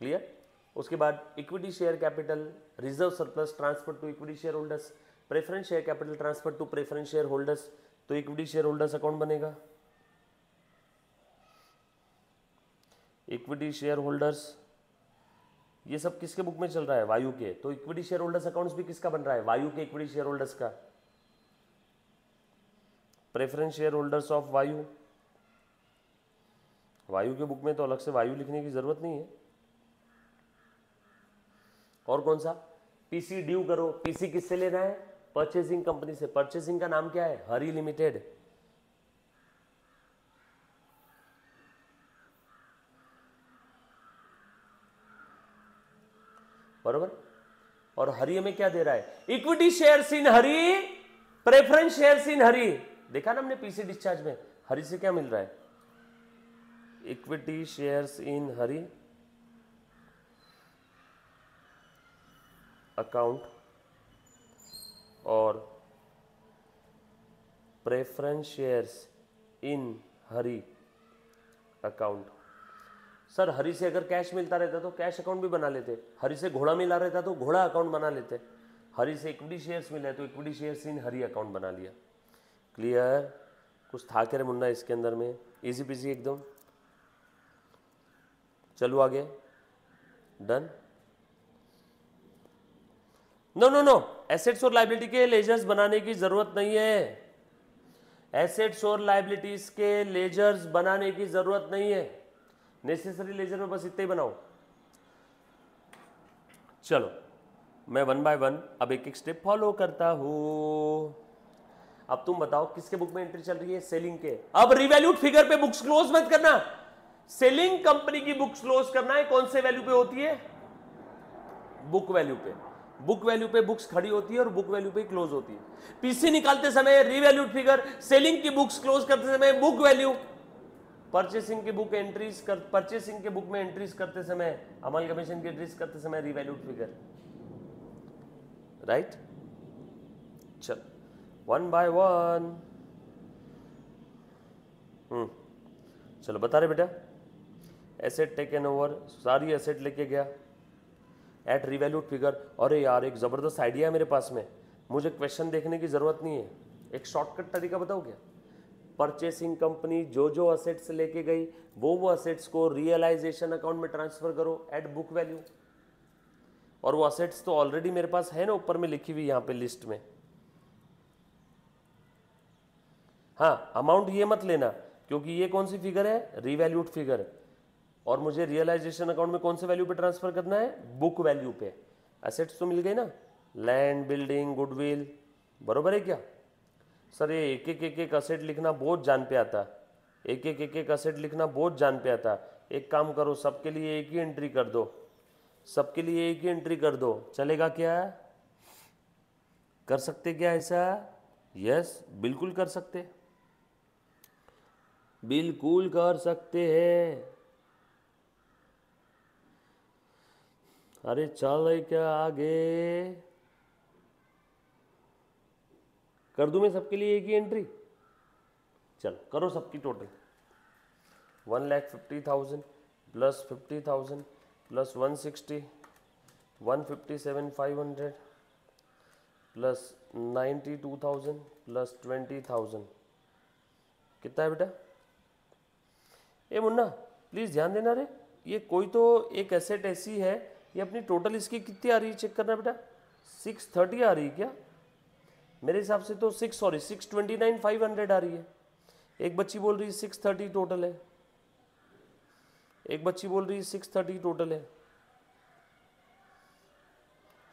क्लियर। उसके बाद equity share capital, reserve surplus transfer to equity share holders, preference share capital transfer to preference share holders, तो इक्विटी शेयर होल्डर्स अकाउंट बनेगा। Equity share holders, ये सब किसके बुक में चल रहा है, वायु के, तो इक्विटी शेयर होल्डर्स अकाउंट्स भी किसका बन रहा है, वायु के इक्विटी शेयर होल्डर्स का। प्रेफरेंस शेयर होल्डर्स ऑफ वायु, वायु के बुक में तो अलग से वायु लिखने की जरूरत नहीं है। और कौन सा, पीसी ड्यू करो। पीसी किससे लेना है, परचेसिंग कंपनी से। परचेसिंग का नाम क्या है, हरी लिमिटेड, बरोबर। और हरी हमें क्या दे रहा है, equity shares in Hari, preference shares in Hari. देखा ना हमने पीसी डिस्चार्ज में, हरी से क्या मिल रहा है, equity shares in Hari account और preference shares in Hari account. Sir Hari से अगर कैश मिलता रहता तो कैश अकाउंट भी बना लेते, हरी से घोड़ा मिला रहता तो घोड़ा अकाउंट बना लेते, हरी से इक्विटी शेयर्स मिले तो equity shares in Hari account बना लिया। क्लियर? कुछ था क्या रे मुन्ना इसके अंदर में? इजी पीजी एकदम। चलो आगे। Done. No no no, assets और लायबिलिटी के लेजर्स बनाने की जरूरत नहीं है। एसेट्स और लायबिलिटीज के लेजर्स बनाने की जरूरत नहीं है। नेसेसरी लेजर में बस इतना ही बनाओ। चलो मैं वन बाय वन अब एक एक स्टेप फॉलो करता हूं। अब तुम बताओ किसके बुक में एंट्री चल रही है? सेलिंग के। अब रिवैल्यूड फिगर पे बुक्स क्लोज मत करना, सेलिंग कंपनी की बुक्स क्लोज करना है। कौन से वैल्यू पे होती है? बुक वैल्यू पे। बुक वैल्यू पे बुक्स खड़ी होती है और बुक वैल्यू पे क्लोज होती है। पीसी निकालते समय रिवैल्यूड फिगर, सेलिंग की बुक्स क्लोज करते समय बुक वैल्यू, परचेसिंग की बुक एंट्रीज कर, परचेसिंग के बुक में एंट्रीज करते समय, अमालगमेशन की एंट्रीज करते समय रिवैल्यूड फिगर। राइट? चल वन बाय वन। चलो बता रहे बेटा। एसेट टेकन ओवर, सारी एसेट लेके गया एट रिवैल्यूड फिगर। अरे यार एक जबरदस्त आइडिया है मेरे पास में, मुझे क्वेश्चन देखने की जरूरत नहीं है। एक शॉर्टकट तरीका बताओ क्या? परचेसिंग कंपनी जो जो असेट्स लेके गई वो असेट्स को रियलाइजेशन अकाउंट में ट्रांसफर करो एट बुक वैल्यू। और वो असेट्स तो ऑलरेडी मेरे पास है ना, ऊपर में लिखी हुई यहां पे लिस्ट में। हाँ, अमाउंट ये मत लेना क्योंकि ये कौन सी फिगर है? Revalued figure. और मुझे रियलाइजेशन अकाउंट में कौन से वैल्यू पे ट्रांसफर करना है? बुक वैल्यू पे। असेट्स तो मिल गए ना, लैंड, बिल्डिंग, गुडविल, बरोबर है क्या? सर ये एक एक असेट लिखना बहुत जान पे आता, एक एक असेट लिखना बहुत जान पे आता। एक काम करो, सबके लिए एक ही एंट्री कर दो, सबके लिए एक ही एंट्री कर दो, चलेगा क्या? कर सकते क्या ऐसा? यस, बिल्कुल कर सकते, बिल्कुल कर सकते हैं। अरे चल क्या आगे कर दूं मैं सबके लिए एक ही एंट्री? चल करो सबकी total. 1,50,000 plus 50,000 plus 160, 157,500 plus 92,000 plus 20,000। कितना है बेटा? ए मुन्ना प्लीज ध्यान देना रे, ये कोई तो एक एसेट ऐसी है, ये अपनी टोटल इसकी कितनी आ रही है चेक करना बेटा। 630 आ रही है क्या? मेरे हिसाब से तो 629,500 आ रही है। एक बच्ची बोल रही है 630 टोटल है, एक बच्ची बोल रही है 630 टोटल है।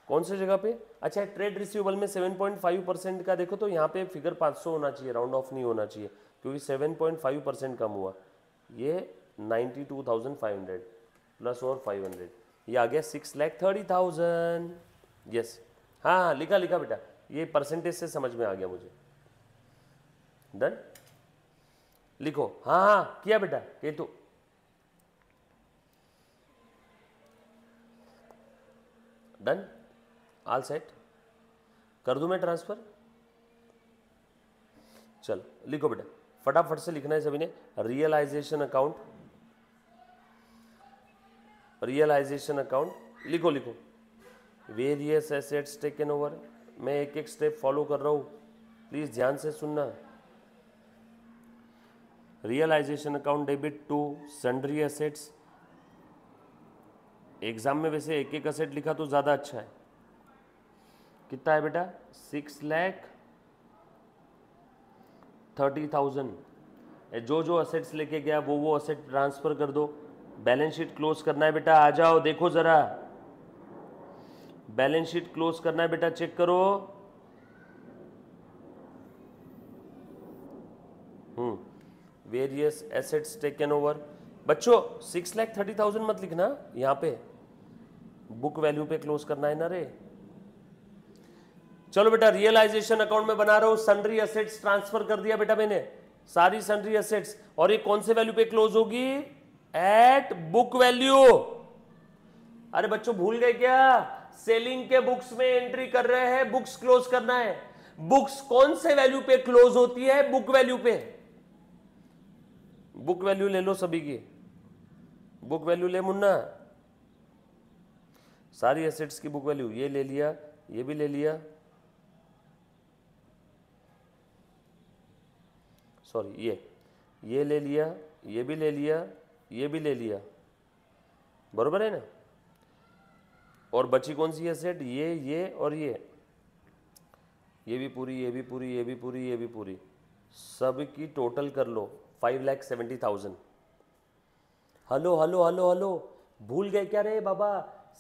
कौन सी जगह पे? अच्छा ट्रेड रिसीवेबल में 7.5% का देखो तो यहाँ पे फिगर 500 होना चाहिए, राउंड ऑफ नहीं होना चाहिए क्योंकि 7.5% कम हुआ। ये 92,500 प्लस और 500, ये आ गया 6,30,000। यस, हाँ लिखा लिखा बेटा, ये परसेंटेज से समझ में आ गया मुझे। डन, लिखो। हाँ हाँ किया बेटा, ये तो डन, ऑल सेट। कर दूं मैं ट्रांसफर? चल लिखो बेटा, फटाफट से लिखना है सभी ने। रियलाइजेशन अकाउंट, रियलाइजेशन अकाउंट लिखो लिखो। वेरियस एसेट्स टेकन ओवर, मैं एक एक स्टेप फॉलो कर रहा हूं, प्लीज ध्यान से सुनना। Realisation account debit to sundry assets. Exam में वैसे एक एक एसेट लिखा तो ज्यादा अच्छा है। कितना है बेटा? 6,30,000। जो जो असेट्स लेके गया वो असेट ट्रांसफर कर दो। बैलेंस शीट क्लोज करना है बेटा, आ जाओ देखो जरा, बैलेंस शीट क्लोज करना है बेटा, चेक करो। Various assets taken over. बच्चों 6,30,000 मत लिखना, यहां पे बुक वैल्यू पे क्लोज करना है ना रे। चलो बेटा रियलाइजेशन अकाउंट में बना रहा हूं, सन्ड्री एसेट्स ट्रांसफर कर दिया बेटा मैंने, सारी सन्ड्री एसेट्स। और ये कौन से वैल्यू पे क्लोज होगी? At book value. अरे बच्चों भूल गए क्या? सेलिंग के बुक्स में एंट्री कर रहे हैं, बुक्स क्लोज करना है। बुक्स कौन से वैल्यू पे क्लोज होती है? बुक वैल्यू पे। बुक वैल्यू ले लो सभी की, बुक वैल्यू ले मुन्ना, सारी एसेट्स की बुक वैल्यू, ये ले लिया, ये भी ले लिया, सॉरी ये ले लिया, ये भी ले लिया, ये भी ले लिया, बरोबर है ना। और बची कौन सी एसेट, ये और ये भी पूरी, ये भी पूरी, ये भी पूरी, ये भी पूरी, सब की टोटल कर लो 5,70,000। हेलो हेलो हेलो हेलो, भूल गए क्या रे बाबा,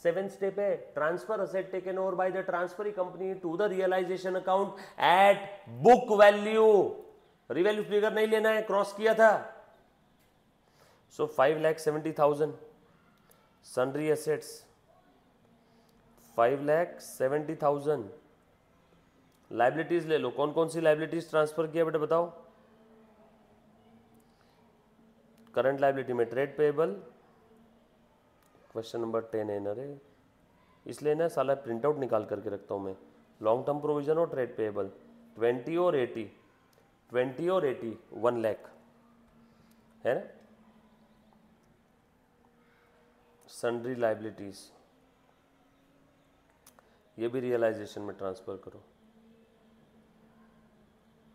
7th स्टेप है, transfer asset taken over by the transferring company to the realisation account at book value. Revalue figure नहीं लेना है, क्रॉस किया था। सो 5,70,000 सन्ड्री एसेट्स, 5,70,000। लाइबिलिटीज ले लो, कौन कौन सी लाइबिलिटीज ट्रांसफर किया बेटा बताओ। करंट लाइबिलिटी में ट्रेड पेएबल, क्वेश्चन नंबर 10 है ना रे, इसलिए ना साला प्रिंट आउट निकाल करके रखता हूं मैं। लॉन्ग टर्म प्रोविजन और ट्रेड पेएबल 20 और 80, 20 और 80, 1 लाख है ना। सन्ड्री लाइबिलिटीज, ये भी रियलाइजेशन में ट्रांसफर करो,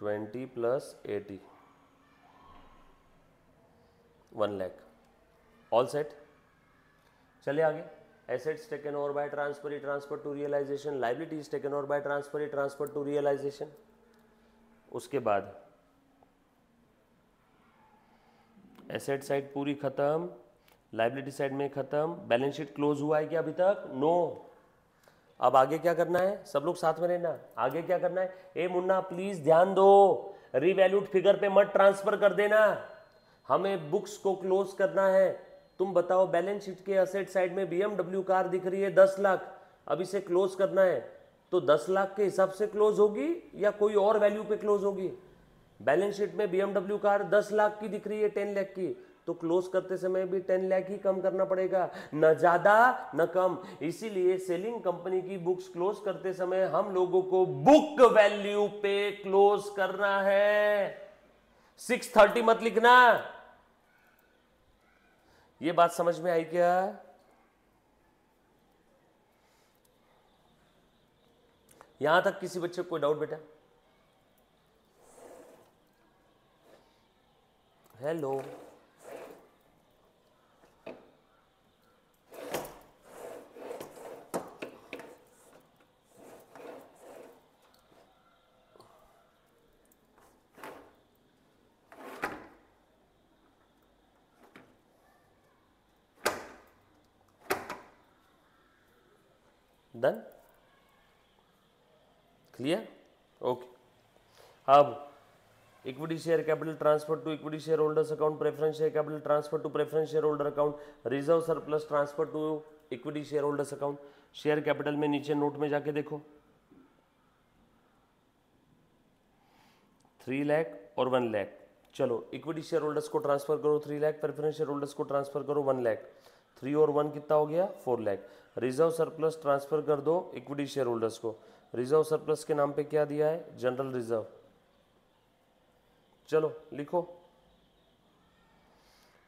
20 + 80, 1 लाख, ऑल सेट। चलिए आगे, assets taken over by transfer to realisation, liabilities taken over by transfer to realisation. उसके बाद एसेट साइड पूरी खत्म, लाइबिलिटी साइड में खत्म, बैलेंस शीट क्लोज हुआ है क्या अभी तक? नो। अब आगे क्या करना है, सब लोग साथ में रहना, आगे क्या करना है। ए मुन्ना प्लीज ध्यान दो, रिवैल्यूड फिगर पे मत ट्रांसफर कर देना, हमें बुक्स को क्लोज करना है। तुम बताओ, बैलेंस शीट के असेट साइड में BMW कार दिख रही है 10 लाख, अब इसे क्लोज करना है तो 10 लाख के हिसाब से क्लोज होगी या कोई और वैल्यू पे क्लोज होगी? बैलेंस शीट में BMW कार 10 लाख की दिख रही है 10 लाख की, तो क्लोज करते समय भी 10 लाख ही कम करना पड़ेगा, न ज्यादा न कम। इसीलिए सेलिंग कंपनी की बुक्स क्लोज करते समय हम लोगों को बुक वैल्यू पे क्लोज करना है, 630 मत लिखना। ये बात समझ में आई क्या? यहां तक किसी बच्चे को कोई डाउट बेटा? Hello, done, clear, okay. अब equity share capital transfer to equity share holders account, preference share capital transfer to preference share holder account, reserve surplus transfer to equity share holders account. Share capital में नीचे note में जाके देखो, 3 लाख और 1 लाख। चलो equity share holders को transfer करो 3 lakh, preference share holders को ट्रांसफर करो 1 लाख, 3 और 1 कितना हो गया? 4 लाख। रिजर्व सरप्लस ट्रांसफर कर दो इक्विटी शेयर होल्डर्स को, रिजर्व सरप्लस के नाम पे क्या दिया है? General reserve. चलो लिखो,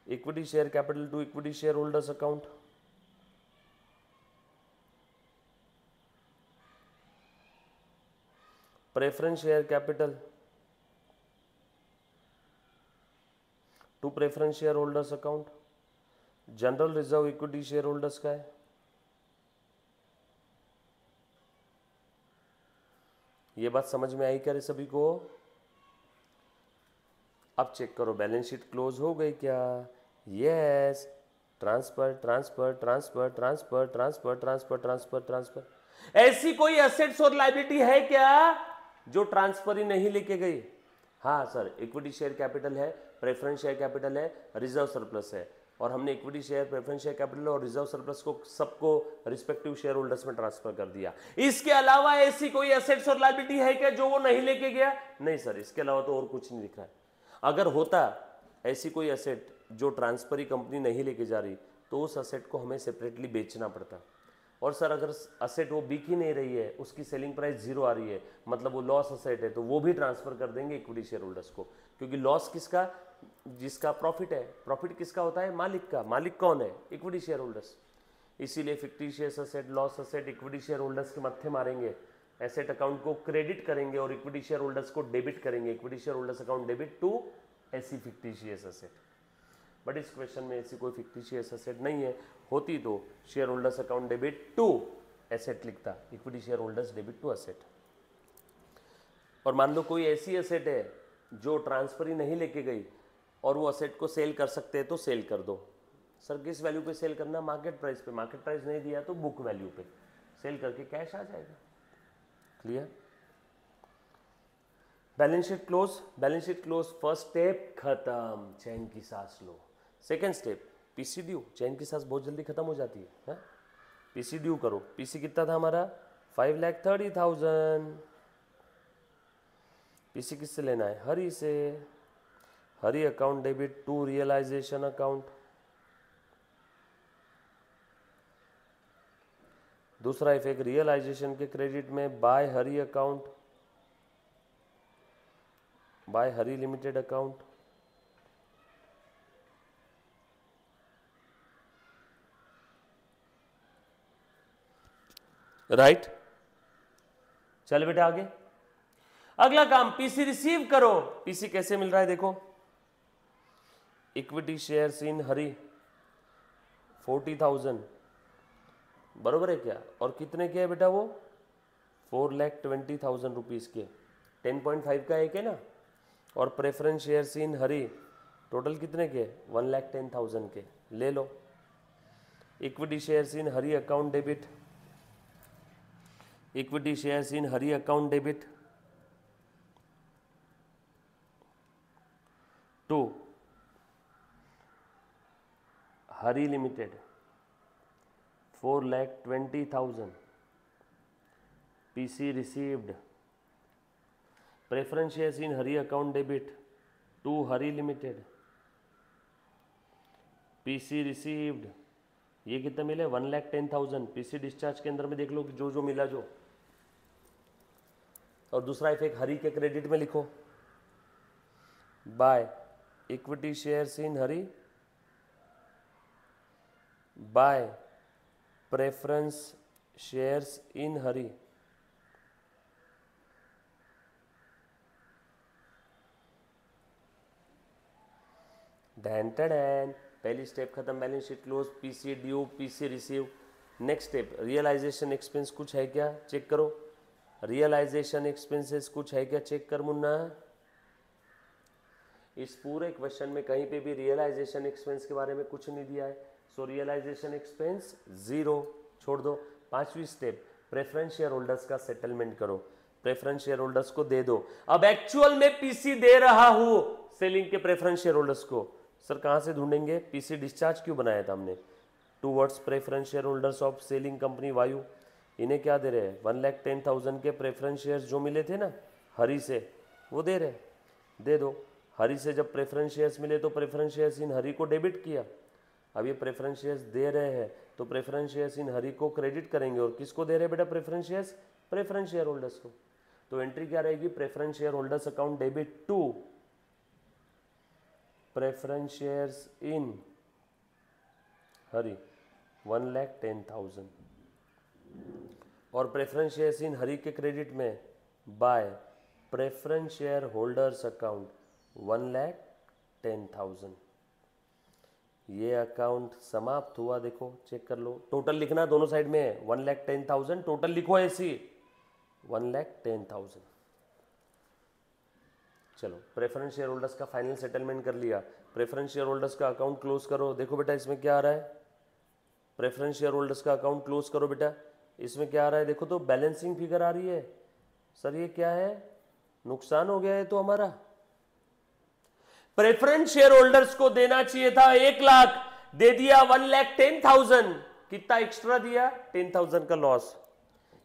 equity share capital to equity share holders account, preference share capital to preference share holders account, general reserve equity share holders का है। ये बात समझ में आई क्या रे सभी को? अब चेक करो बैलेंस शीट क्लोज हो गई क्या? Yes. Transfer transfer transfer transfer transfer transfer transfer transfer. ऐसी कोई एसेट्स और लायबिलिटी है क्या जो ट्रांसफर ही नहीं लेके गई? हाँ सर, इक्विटी शेयर कैपिटल है, प्रेफरेंस शेयर कैपिटल है, रिजर्व सरप्लस है, और हमने equity share, preference share capital और रिजर्व सरप्लस को सबको रिस्पेक्टिव शेयर होल्डर्स में ट्रांसफर कर दिया। इसके अलावा ऐसी कोई एसेट्स और लायबिलिटी है क्या जो वो नहीं लेके गया? नहीं सर, इसके अलावा तो और कुछ नहीं दिख रहा है। अगर होता ऐसी कोई एसेट जो ट्रांसफरी कंपनी नहीं लेके जा रही तो उस एसेट को हमें सेपरेटली बेचना पड़ता। और सर अगर एसेट वो बिक ही नहीं रही है, उसकी सेलिंग प्राइस 0 आ रही है, मतलब वो लॉस एसेट है, तो वो भी ट्रांसफर कर देंगे इक्विटी शेयर होल्डर्स को, क्योंकि लॉस किसका? जिसका प्रॉफिट है, प्रॉफिट किसका होता है, मालिक का। मालिक कौन है, इक्विटी शेयर होल्डर्स। इसीलिए fictitious asset, loss asset equity share holders के मत्थे मारेंगे, एसेट अकाउंट को क्रेडिट करेंगे और इक्विटी शेयर होल्डर्स को डेबिट करेंगे। Equity share holders account debit to ऐसी फिक्टिशियस असेट। बट इस क्वेश्चन में ऐसी कोई फिक्टिशियस असेट नहीं है, होती तो share holders account debit to asset लिखता, equity share holders debit to asset. और मान लो कोई ऐसी असेट है जो ट्रांसफर ही नहीं लेके गई और वो असेट को सेल कर सकते हैं तो सेल कर दो। सर किस वैल्यू पे सेल करना, मार्केट प्राइस पे। मार्केट प्राइस नहीं दिया तो बुक वैल्यू पे सेल करके कैश आ जाएगा। Clear. Balance sheet close, balance sheet close first step खत्म, चैन की सांस लो। सेकेंड स्टेप पीसी ड्यू, चैन की सांस बहुत जल्दी खत्म हो जाती है। पीसी ड्यू करो। पीसी कितना था हमारा, 5,30,000। पीसी किससे लेना है, हरी से। Hari account debit to realisation account. दूसरा इफेक्ट रियलाइजेशन के क्रेडिट में by Hari account, by Hari limited account. Right. चल बेटा आगे। अगला काम पीसी रिसीव करो। पीसी कैसे मिल रहा है देखो, इक्विटी शेयर्स इन हरी 40,000, बरोबर है क्या। और कितने के है बेटा वो, 4,20,000 रुपीज के। 10.5 का एक है ना। और preference shares in Hari total कितने के, 1,10,000 के। ले लो। Equity shares in Hari account debit, equity shares in Hari account debit to Hari limited 4,20,000। PC received. Preference shares in Hari account debit to Hari limited, PC received. ये कितना मिले, 1,10,000। पीसी डिस्चार्ज के अंदर में देख लो जो जो मिला जो। और दूसरा इफेक्ट हरी के क्रेडिट में लिखो, by equity shares in Hari by preference shares in Hari. डैन पहली स्टेप खत्म, balance sheet close, PC due, PC receive. Next step realisation expense कुछ है क्या, चेक करो। रियलाइजेशन एक्सपेंसेस कुछ है क्या, चेक कर मुन्ना। इस पूरे क्वेश्चन में कहीं पे भी रियलाइजेशन एक्सपेंस के बारे में कुछ नहीं दिया है। सो रियलाइजेशन एक्सपेंस 0, छोड़ दो। पांचवी स्टेप प्रेफरेंस शेयर होल्डर्स का सेटलमेंट करो, प्रेफरेंस शेयर होल्डर्स को दे दो। अब एक्चुअल में पीसी दे रहा हूं सेलिंग के प्रेफरेंस शेयर होल्डर्स को। सर कहां से ढूंढेंगे, पीसी डिस्चार्ज क्यों बनाया था हमने, towards preference share holders of selling company वायु। इन्हें क्या दे रहे हैं, 1,10,000 के प्रेफरेंस शेयर्स जो मिले थे ना हरी से, वो दे रहे, दे दो। हरी से जब प्रेफरेंस शेयर्स मिले तो प्रेफरेंस शेयर्स इन हरी को डेबिट किया। अब ये प्रेफरेंस शेयर्स दे रहे हैं तो प्रेफरेंस शेयर्स इन हरी को क्रेडिट करेंगे। और किसको दे रहे हैं बेटा preference shares, preference share holders को। तो एंट्री क्या रहेगी, preference share holders account debit to preference shares in Hari 1,10,000 और प्रेफरेंस शेयर्स इन हरी के क्रेडिट में by preference share holders account 1,10,000। ये अकाउंट समाप्त हुआ, देखो चेक कर लो। टोटल लिखना दोनों साइड में है, 1,10,000 टोटल लिखो ऐसी 1,10,000। चलो प्रेफरेंस शेयर होल्डर्स का फाइनल सेटलमेंट कर लिया। प्रेफरेंस शेयर होल्डर्स का अकाउंट क्लोज करो। देखो बेटा इसमें क्या आ रहा है, प्रेफरेंस शेयर होल्डर्स का अकाउंट क्लोज करो बेटा। इसमें क्या आ रहा है देखो तो, बैलेंसिंग फिगर आ रही है। सर ये क्या है, नुकसान हो गया है तो हमारा। प्रेफरेंस शेयर होल्डर्स को देना चाहिए था 1 लाख, दे दिया 1,10,000। कितना एक्स्ट्रा दिया, 10,000 का लॉस।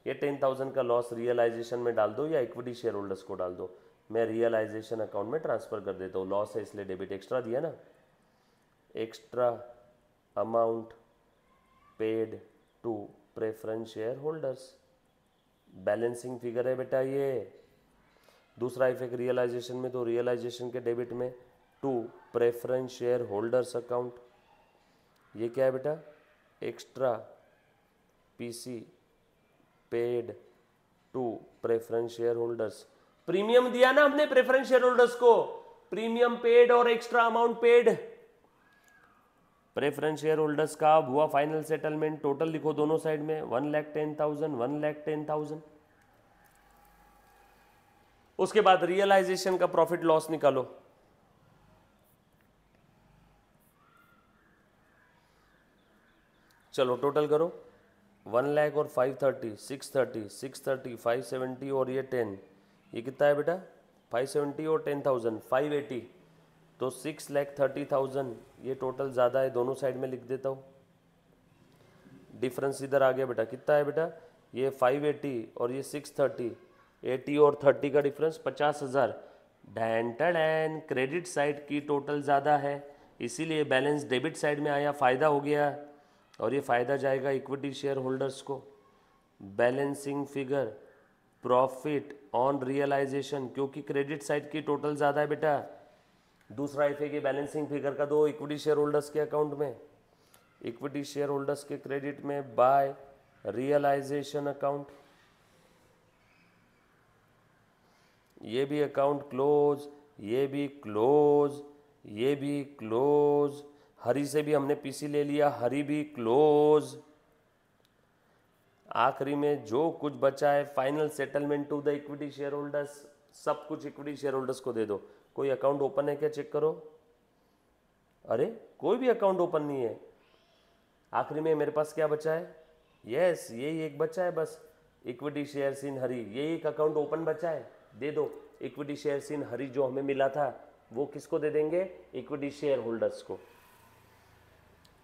ये 10,000 का लॉस रियलाइजेशन में डाल दो या इक्विटी शेयर होल्डर्स को डाल दो। मैं रियलाइजेशन अकाउंट में ट्रांसफर कर देता हूँ, लॉस है इसलिए डेबिट। एक्स्ट्रा दिया ना, extra amount paid to preference share holders, balancing figure है बेटा ये। दूसरा इफेक्ट रियलाइजेशन में, तो रियलाइजेशन के डेबिट में to preference share holders account, ये क्या है बेटा, extra PC paid to preference share holders. Premium दिया ना हमने प्रेफरेंस शेयर होल्डर्स को, प्रीमियम पेड और extra amount paid. Preference share holders का हुआ फाइनल सेटलमेंट, टोटल लिखो दोनों साइड में 1,10,000 1,10,000। उसके बाद रियलाइजेशन का प्रॉफिट लॉस निकालो। चलो टोटल करो, 1 लाख और 530, 630, 630, 570 और ये 10, ये कितना है बेटा, 570 और 10,000 580, तो 6,30,000। ये टोटल ज़्यादा है, दोनों साइड में लिख देता हूँ। डिफरेंस इधर आ गया बेटा, कितना है बेटा, ये 580 और ये 630, 80 और 30 का difference 50,000। Dan tan, credit side की टोटल ज़्यादा है, इसीलिए बैलेंस डेबिट साइड में आया, फ़ायदा हो गया और ये फ़ायदा जाएगा इक्विटी शेयर होल्डर्स को। Balancing figure profit on realisation, क्योंकि क्रेडिट साइड की टोटल ज़्यादा है बेटा। दूसरा एफ के बैलेंसिंग फिगर का दो इक्विटी शेयर होल्डर्स के अकाउंट में, इक्विटी शेयर होल्डर्स के क्रेडिट में बाय रियलाइजेशन अकाउंट, ये भी अकाउंट क्लोज, ये भी क्लोज, ये भी क्लोज। हरी से भी हमने पीसी ले लिया, हरी भी क्लोज। आखिरी में जो कुछ बचा है final settlement to the equity share holders, सब कुछ इक्विटी शेयर होल्डर्स को दे दो। कोई अकाउंट ओपन है क्या, चेक करो। अरे कोई भी अकाउंट ओपन नहीं है। आखिरी में मेरे पास क्या बचा है, यस यही एक बचा है बस, इक्विटी शेयर्स इन हरी, यही एक अकाउंट ओपन बचा है, दे दो। इक्विटी शेयर्स इन हरी जो हमें मिला था वो किसको दे देंगे, इक्विटी शेयर होल्डर्स को।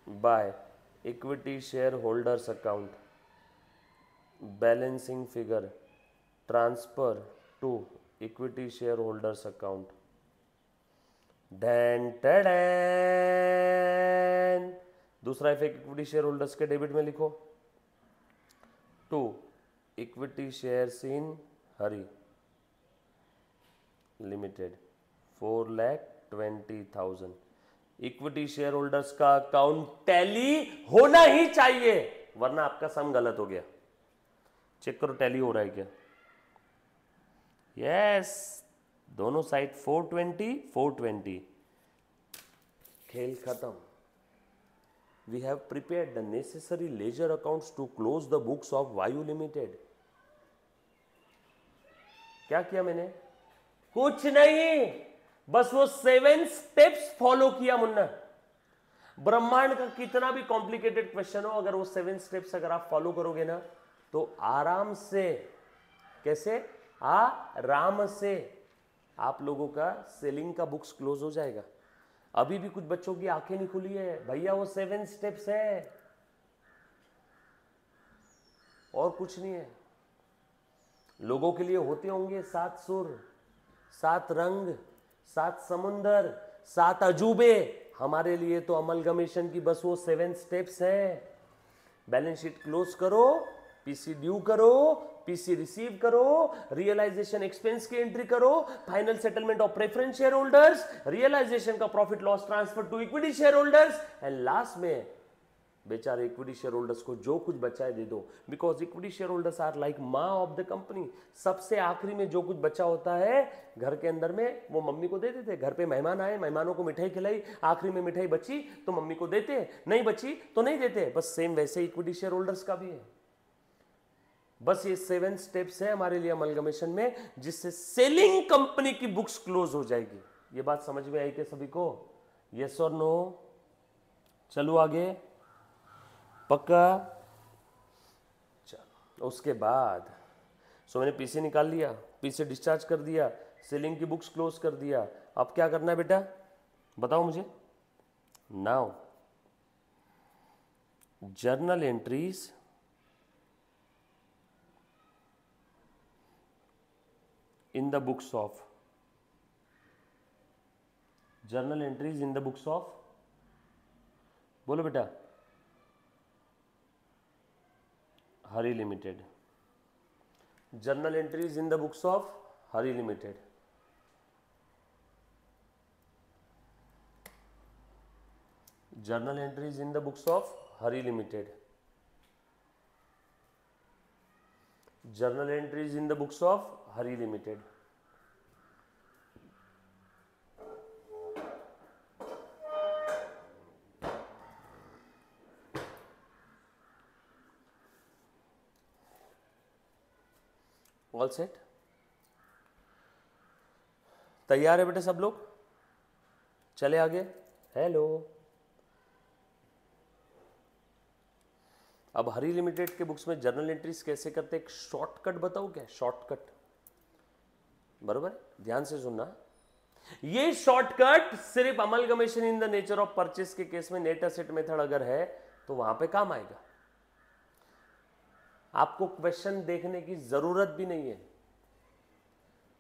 By equity share holders account, balancing figure transfer to equity share holders account. डैन टैन, दूसरा इफेक्ट इक्विटी शेयर होल्डर्स के डेबिट में लिखो, to equity shares in Hari limited 4,20,000। Equity share holders का अकाउंट टैली होना ही चाहिए, वरना आपका सम गलत हो गया। चेक करो टैली हो रहा है क्या, यस दोनों साइड 420 420। खेल खत्म। We have prepared the necessary ledger accounts to close the books of Vayu limited. क्या किया मैंने, कुछ नहीं, बस वो 7 स्टेप्स फॉलो किया मुन्ना। ब्रह्मांड का कितना भी कॉम्प्लिकेटेड क्वेश्चन हो, अगर वो 7 स्टेप्स अगर आप फॉलो करोगे ना तो आराम से, कैसे, आराम से आप लोगों का सेलिंग का बुक्स क्लोज हो जाएगा। अभी भी कुछ बच्चों की आंखें नहीं खुली है, भैया वो 7 स्टेप्स है और कुछ नहीं है। लोगों के लिए होते होंगे 7 सुर, 7 रंग, 7 समुंदर, 7 अजूबे, हमारे लिए तो अमलगमेशन की बस वो 7 स्टेप्स हैं। बैलेंस शीट क्लोज करो, पीसी ड्यू करो, पीसी रिसीव करो, रियलाइजेशन एक्सपेंस की एंट्री करो, final settlement of preference share holders, realisation का profit loss transfer to equity share holders, and last में बेचारे इक्विटी शेयर होल्डर्स को जो कुछ बचा है दे दो, because equity share holders are like माँ ऑफ द कंपनी। सबसे आखिरी में जो कुछ बचा होता है घर के अंदर में वो मम्मी को दे देते। घर पे मेहमान आए, मेहमानों को मिठाई खिलाई, आखिरी में मिठाई बची तो मम्मी को देते, नहीं बची तो नहीं देते। बस सेम वैसे इक्विटी शेयर होल्डर्स का भी है। बस ये 7 स्टेप्स है हमारे लिए अमलगमेशन में, जिससे सेलिंग कंपनी की बुक्स क्लोज हो जाएगी। ये बात समझ में आई क्या सभी को, यस और नो? चलो आगे, पक्का? चलो उसके बाद मैंने पीसी निकाल लिया, पीसी डिस्चार्ज कर दिया, सेलिंग की बुक्स क्लोज कर दिया। अब क्या करना है बेटा, बताओ मुझे। Now journal entries in the books of, journal entries in the books of, बोलो बेटा, Hari limited. Journal entries in the books of Hari limited. Journal entries in the books of Hari limited, journal entries in the books of Hari limited. All set, तैयार है बेटे सब लोग? चले आगे। Hello, अब हरी लिमिटेड के बुक्स में जर्नल एंट्रीज कैसे करते, एक शॉर्टकट बताओ क्या? शॉर्टकट, बरोबर, ध्यान से सुनना। ये शॉर्टकट सिर्फ amalgamation in the nature of purchase के केस में नेट एसेट मेथड अगर है तो वहां पे काम आएगा। आपको क्वेश्चन देखने की जरूरत भी नहीं है,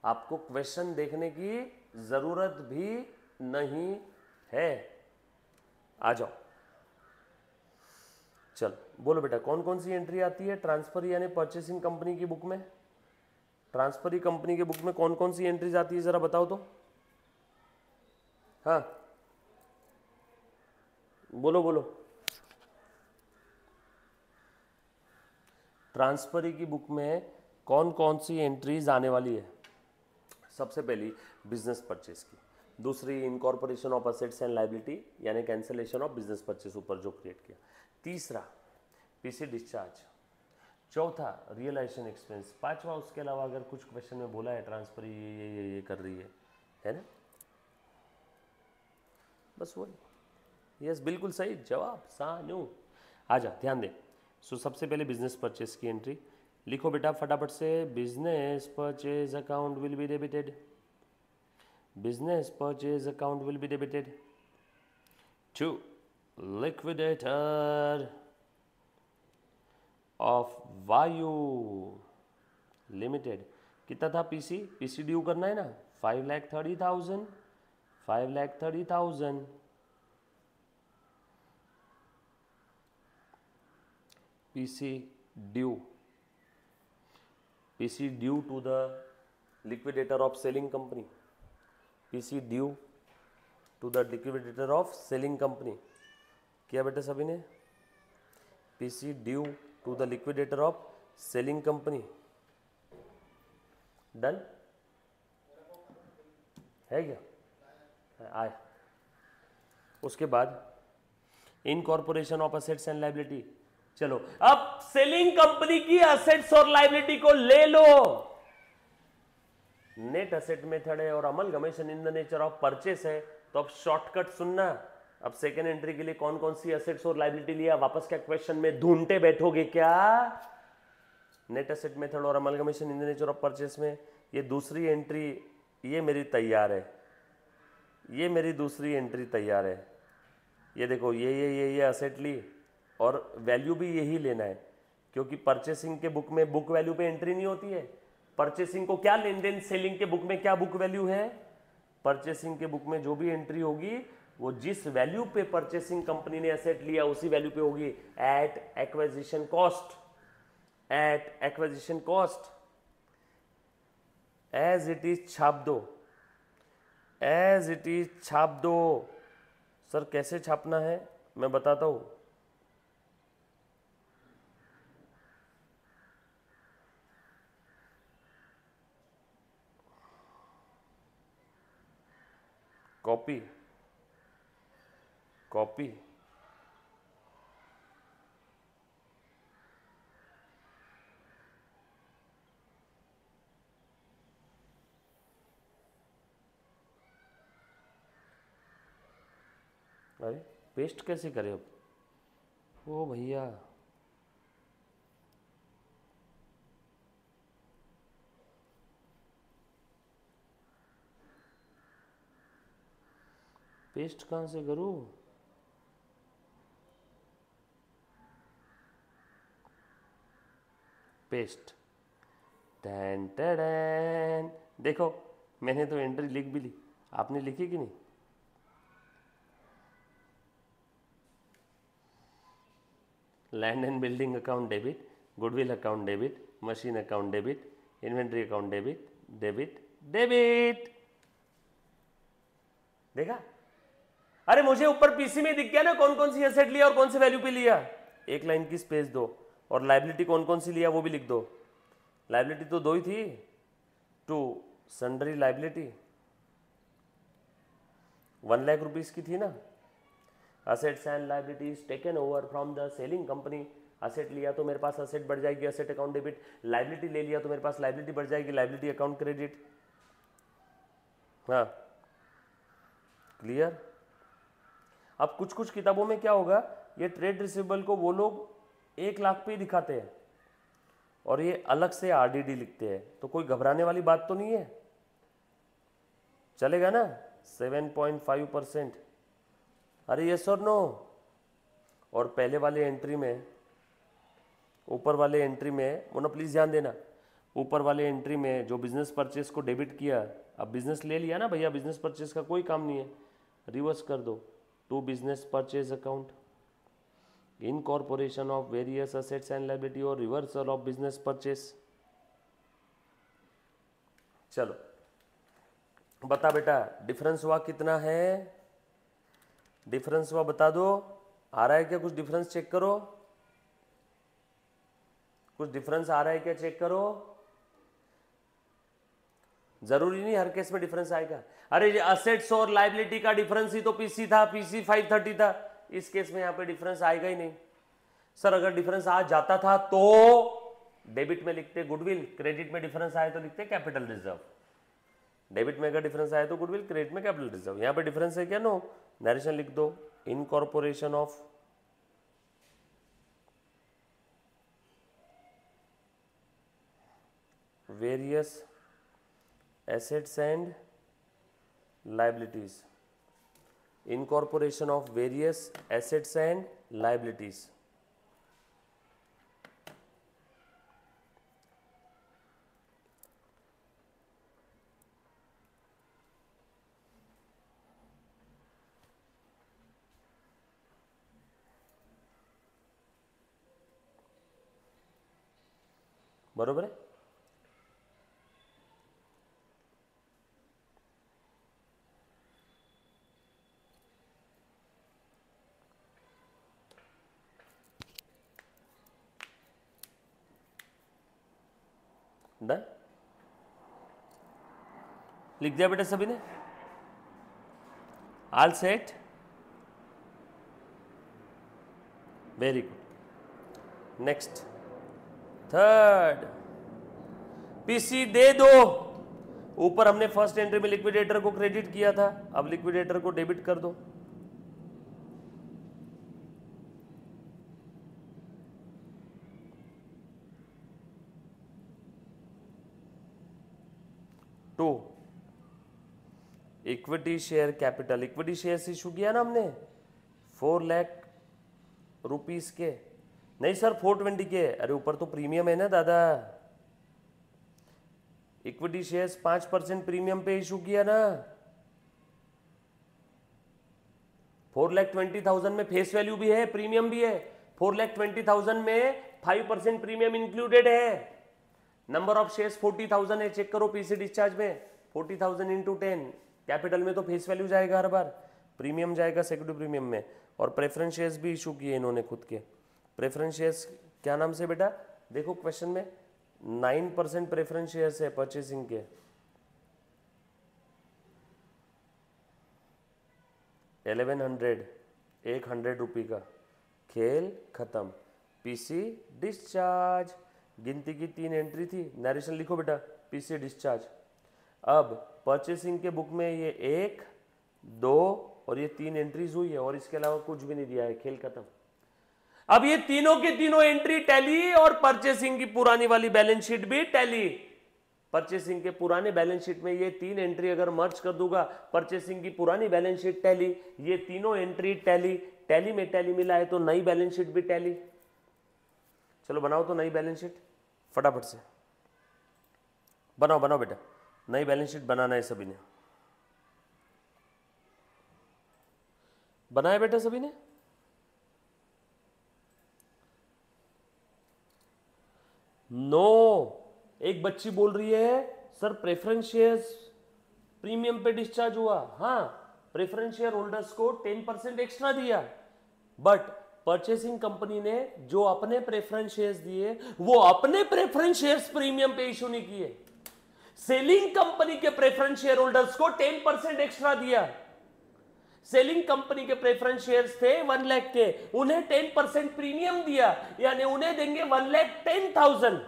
आपको क्वेश्चन देखने की जरूरत भी नहीं है। आ जाओ, चल बोलो बेटा, कौन कौन सी एंट्री आती है ट्रांसफर यानी परचेसिंग कंपनी की बुक में? ट्रांसफरी कंपनी के बुक में कौन कौन सी एंट्रीज आती है जरा बताओ तो। हाँ बोलो बोलो। ट्रांसफरी की बुक में कौन कौन सी एंट्रीज आने वाली है? सबसे पहली बिजनेस परचेस की, दूसरी incorporation of assets and liability यानी कैंसलेशन ऑफ बिजनेस परचेस ऊपर जो क्रिएट किया, तीसरा पीसी डिस्चार्ज, चौथा रियलाइजेशन एक्सपेंस, पांचवा उसके अलावा अगर कुछ क्वेश्चन में बोला है ट्रांसफर ये कर रही है ना, बस वही। यस बिल्कुल सही जवाब सानू। आजा ध्यान दे। सो सबसे पहले बिजनेस परचेस की एंट्री लिखो बेटा फटाफट से। Business purchase account will be debited, business purchase account will be debited to liquidator of Vayu limited. कितना था पीसी? पीसी ड्यू करना है ना 5,30,000, 5,30,000 PC due, PC due to the liquidator of selling company, PC due to the liquidator of selling company। किया बेटा सभी ने? PC due to the liquidator of selling company, done है क्या? आए उसके बाद incorporation of assets and liability. चलो अब सेलिंग कंपनी की असेट्स और लायबिलिटी को ले लो। नेट असेट मेथड है और amalgamation in the nature of purchase है, तो अब शॉर्टकट सुनना। अब सेकेंड एंट्री के लिए कौन कौन सी असेट्स और लायबिलिटी लिया, वापस क्या क्वेश्चन में ढूंढते बैठोगे क्या? नेट असेट मेथड और amalgamation in the nature of purchase में ये दूसरी एंट्री, ये मेरी तैयार है, ये मेरी दूसरी एंट्री तैयार है। ये देखो ये असेट ली और वैल्यू भी यही लेना है, क्योंकि परचेसिंग के बुक में बुक वैल्यू पे एंट्री नहीं होती है। परचेसिंग को क्या लेन देन, सेलिंग के बुक में क्या बुक वैल्यू है? परचेसिंग के बुक में जो भी एंट्री होगी वो जिस वैल्यू पे परचेसिंग कंपनी ने एसेट लिया उसी वैल्यू पे होगी, at acquisition cost, at acquisition cost. As it is छाप दो, एज इट इज छाप दो। सर कैसे छापना है मैं बताता हूं। कॉपी, कॉपी, अरे पेस्ट कैसे करें अब? ओ भैया पेस्ट कहाँ से करूँ? Paste, tan tan. देखो मैंने तो एंट्री लिख भी ली, आपने लिखी कि नहीं? Land and building account debit, goodwill account debit, machine account debit, inventory account debit, debit debit. देखा? अरे मुझे ऊपर पीसी में दिख गया ना कौन कौन सी एसेट लिया और कौन से वैल्यू पे लिया, एक लाइन की स्पेस दो, और लाइबिलिटी कौन कौन सी लिया वो भी लिख दो। लाइबिलिटी तो दो ही थी, to sundry liability 1 lakh rupees की थी ना। Assets and liabilities taken over from the selling company, asset लिया तो मेरे पास असेट बढ़ जाएगी, असेट अकाउंट डेबिट, लाइबिलिटी ले लिया तो मेरे पास लाइबिलिटी बढ़ जाएगी, लाइबिलिटी अकाउंट क्रेडिट। हाँ क्लियर। अब कुछ कुछ किताबों में क्या होगा, ये ट्रेड रिसीवेबल को वो लोग 1 लाख पे ही दिखाते हैं और ये अलग से आरडीडी लिखते हैं, तो कोई घबराने वाली बात तो नहीं है, चलेगा ना। 7.5%, अरे यस और नो। और पहले वाले एंट्री में, ऊपर वाले एंट्री में, वो ना प्लीज ध्यान देना, ऊपर वाले एंट्री में जो बिजनेस परचेस को डेबिट किया, अब बिजनेस ले लिया ना भैया, बिजनेस परचेस का कोई काम नहीं है, रिवर्स कर दो to business purchase account, incorporation of various assets and liability और रिवर्सल ऑफ बिजनेस परचेस। चलो बता बेटा डिफरेंस हुआ कितना है, डिफरेंस हुआ बता दो, आ रहा है क्या कुछ डिफरेंस, चेक करो, कुछ डिफरेंस आ रहा है क्या चेक करो। जरूरी नहीं हर केस में डिफरेंस आएगा। अरे ये असेट्स और लाइबिलिटी का डिफरेंस ही तो पीसी था, पीसी 530 था, इस केस में यहां पे डिफरेंस आएगा ही नहीं। सर अगर डिफरेंस आ जाता था तो डेबिट में लिखते गुडविल, क्रेडिट में डिफरेंस आए तो लिखते कैपिटल रिजर्व। डेबिट में अगर डिफरेंस आए तो गुडविल, क्रेडिट में कैपिटल रिजर्व। यहां पे डिफरेंस है क्या, नो, नरेशन लिख दो, incorporation of various assets and liabilities, incorporation of various assets and liabilities। बरोबर है। डन, लिख दिया बेटा सभी ने, all set, very good. Next third, PC दे दो। ऊपर हमने फर्स्ट एंट्री में लिक्विडेटर को क्रेडिट किया था, अब लिक्विडेटर को डेबिट कर दो। To equity share capital, equity share issue किया ना हमने 4 लाख रुपीस के, नहीं सर 420 के, अरे ऊपर तो प्रीमियम है ना दादा, इक्विटी शेयर्स 5% प्रीमियम पे इशू किया ना। 4,20,000 में फेस वैल्यू भी है, प्रीमियम भी है। 4,20,000 में 5% प्रीमियम इंक्लूडेड है। नंबर ऑफ शेयर्स 40,000 है, चेक करो पीसी डिस्चार्ज में, 40,000 इंटू 10, कैपिटल में तो फेस वैल्यू जाएगा हर बार, प्रीमियम जाएगा सिक्योरिटी प्रीमियम में। और प्रेफरेंस शेयर्स भी इशू किए इन्होंने खुद के। प्रेफरेंस शेयर्स क्या नाम से बेटा, देखो क्वेश्चन में 9% प्रेफरेंस शेयर्स है परचेसिंग के, 1100, 100 रुपये का, खेल खत्म। पीसी डिस्चार्ज, गिनती की 3 एंट्री थी, नरेशन लिखो बेटा, पीसी डिस्चार्ज। अब परचेसिंग के बुक में ये 1, 2 और ये 3 एंट्रीज हुई है और इसके अलावा कुछ भी नहीं दिया है, खेल खत्म। अब ये तीनों के तीनों एंट्री टैली और परचेसिंग की पुरानी वाली बैलेंस शीट भी टैली। परचेसिंग के पुराने बैलेंस शीट में ये 3 एंट्री अगर मर्ज कर दूंगा, परचेसिंग की पुरानी बैलेंस शीट टैली, ये तीनों एंट्री टैली, टैली में टैली मिला है तो नई बैलेंस शीट भी टैली। चलो बनाओ तो नई बैलेंस शीट, फटाफट से बनाओ, बनाओ बेटा, नई बैलेंस शीट बनाना है सभी ने, बनाया बेटा सभी ने। नो, एक बच्ची बोल रही है सर प्रेफरेंस शेयर्स प्रीमियम पे डिस्चार्ज हुआ, हाँ प्रेफरेंस शेयर होल्डर्स को 10% एक्स्ट्रा दिया, बट परचेसिंग कंपनी ने जो अपने प्रेफरेंस शेयर्स दिए वो अपने प्रेफरेंस शेयर्स प्रीमियम पे इशू नहीं किए, सेलिंग कंपनी के प्रेफरेंस शेयर होल्डर्स को 10% एक्स्ट्रा दिया। सेलिंग कंपनी के प्रेफरेंस शेयर्स थे 1 लाख के, उन्हें 10% प्रीमियम दिया, यानी उन्हें देंगे 1,10,000,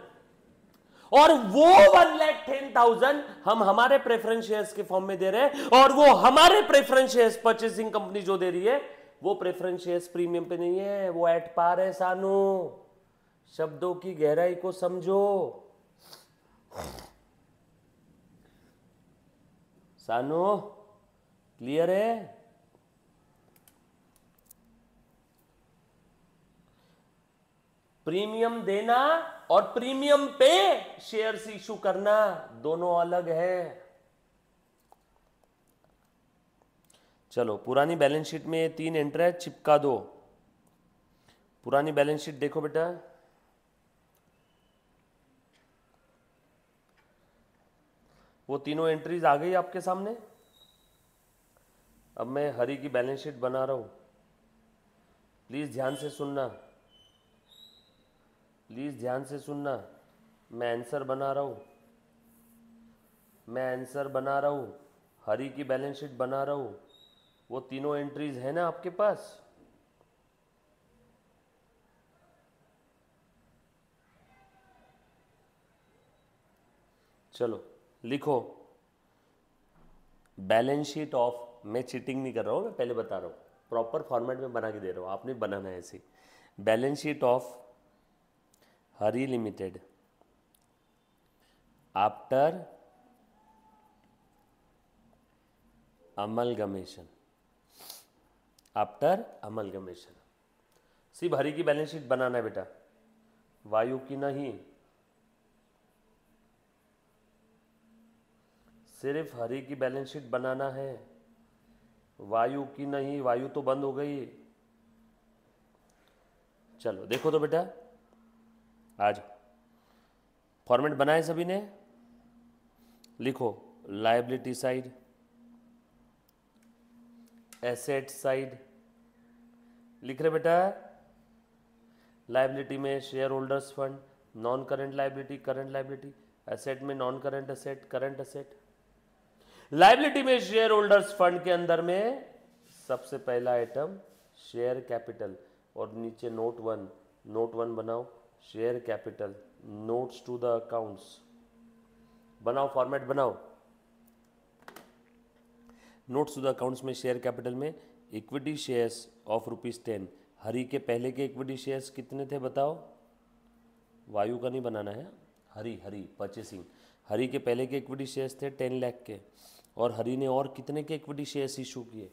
और वो 1,10,000 हम हमारे प्रेफरेंस शेयर्स के फॉर्म में दे रहे हैं, और वो हमारे प्रेफरेंस शेयर्स परचेसिंग कंपनी जो दे रही है वो प्रेफरेंस शेयर्स प्रीमियम पे नहीं है, वो एट पार है। सानू, शब्दों की गहराई को समझो। सानू, क्लियर है? प्रीमियम देना और प्रीमियम पे शेयर्स इशू करना दोनों अलग है। चलो, पुरानी बैलेंस शीट में ये 3 एंट्री है, चिपका दो। पुरानी बैलेंस शीट देखो बेटा, वो तीनों एंट्रीज आ गई आपके सामने। अब मैं हरी की बैलेंस शीट बना रहा हूं, प्लीज ध्यान से सुनना, प्लीज ध्यान से सुनना। मैं आंसर बना रहा हूं, मैं आंसर बना रहा हूं, हरी की बैलेंस शीट बना रहा हूं। वो तीनों एंट्रीज है ना आपके पास? चलो लिखो, बैलेंस शीट ऑफ, मैं चीटिंग नहीं कर रहा हूं, मैं पहले बता रहा हूं, प्रॉपर फॉर्मेट में बना के दे रहा हूं, आपने बनाना है ऐसे। Balance sheet of Hari limited after amalgamation, after amalgamation. सिर्फ हरी की बैलेंस शीट बनाना है बेटा, वायु की नहीं, सिर्फ हरी की बैलेंस शीट बनाना है, वायु की नहीं, वायु तो बंद हो गई। चलो देखो तो बेटा, आज फॉर्मेट बनाए सभी ने, लिखो लायबिलिटी साइड, एसेट साइड, लिख रहे बेटा। लायबिलिटी में share holders fund, non current liability, current liability, asset में non current asset, current asset. Liability में शेयर होल्डर्स फंड के अंदर में सबसे पहला आइटम शेयर कैपिटल, और नीचे नोट 1, नोट 1 बनाओ, share capital, notes to the accounts बनाओ, फॉर्मेट बनाओ। नोट्स टू द अकाउंट्स में शेयर कैपिटल में इक्विटी शेयर्स ऑफ ₹10। हरी के पहले के इक्विटी शेयर्स कितने थे बताओ? वायु का नहीं बनाना है, हरी हरी परचेसिंग। हरी के पहले के इक्विटी शेयर्स थे 10 लाख के, और हरी ने और कितने के इक्विटी शेयर्स इशू किए?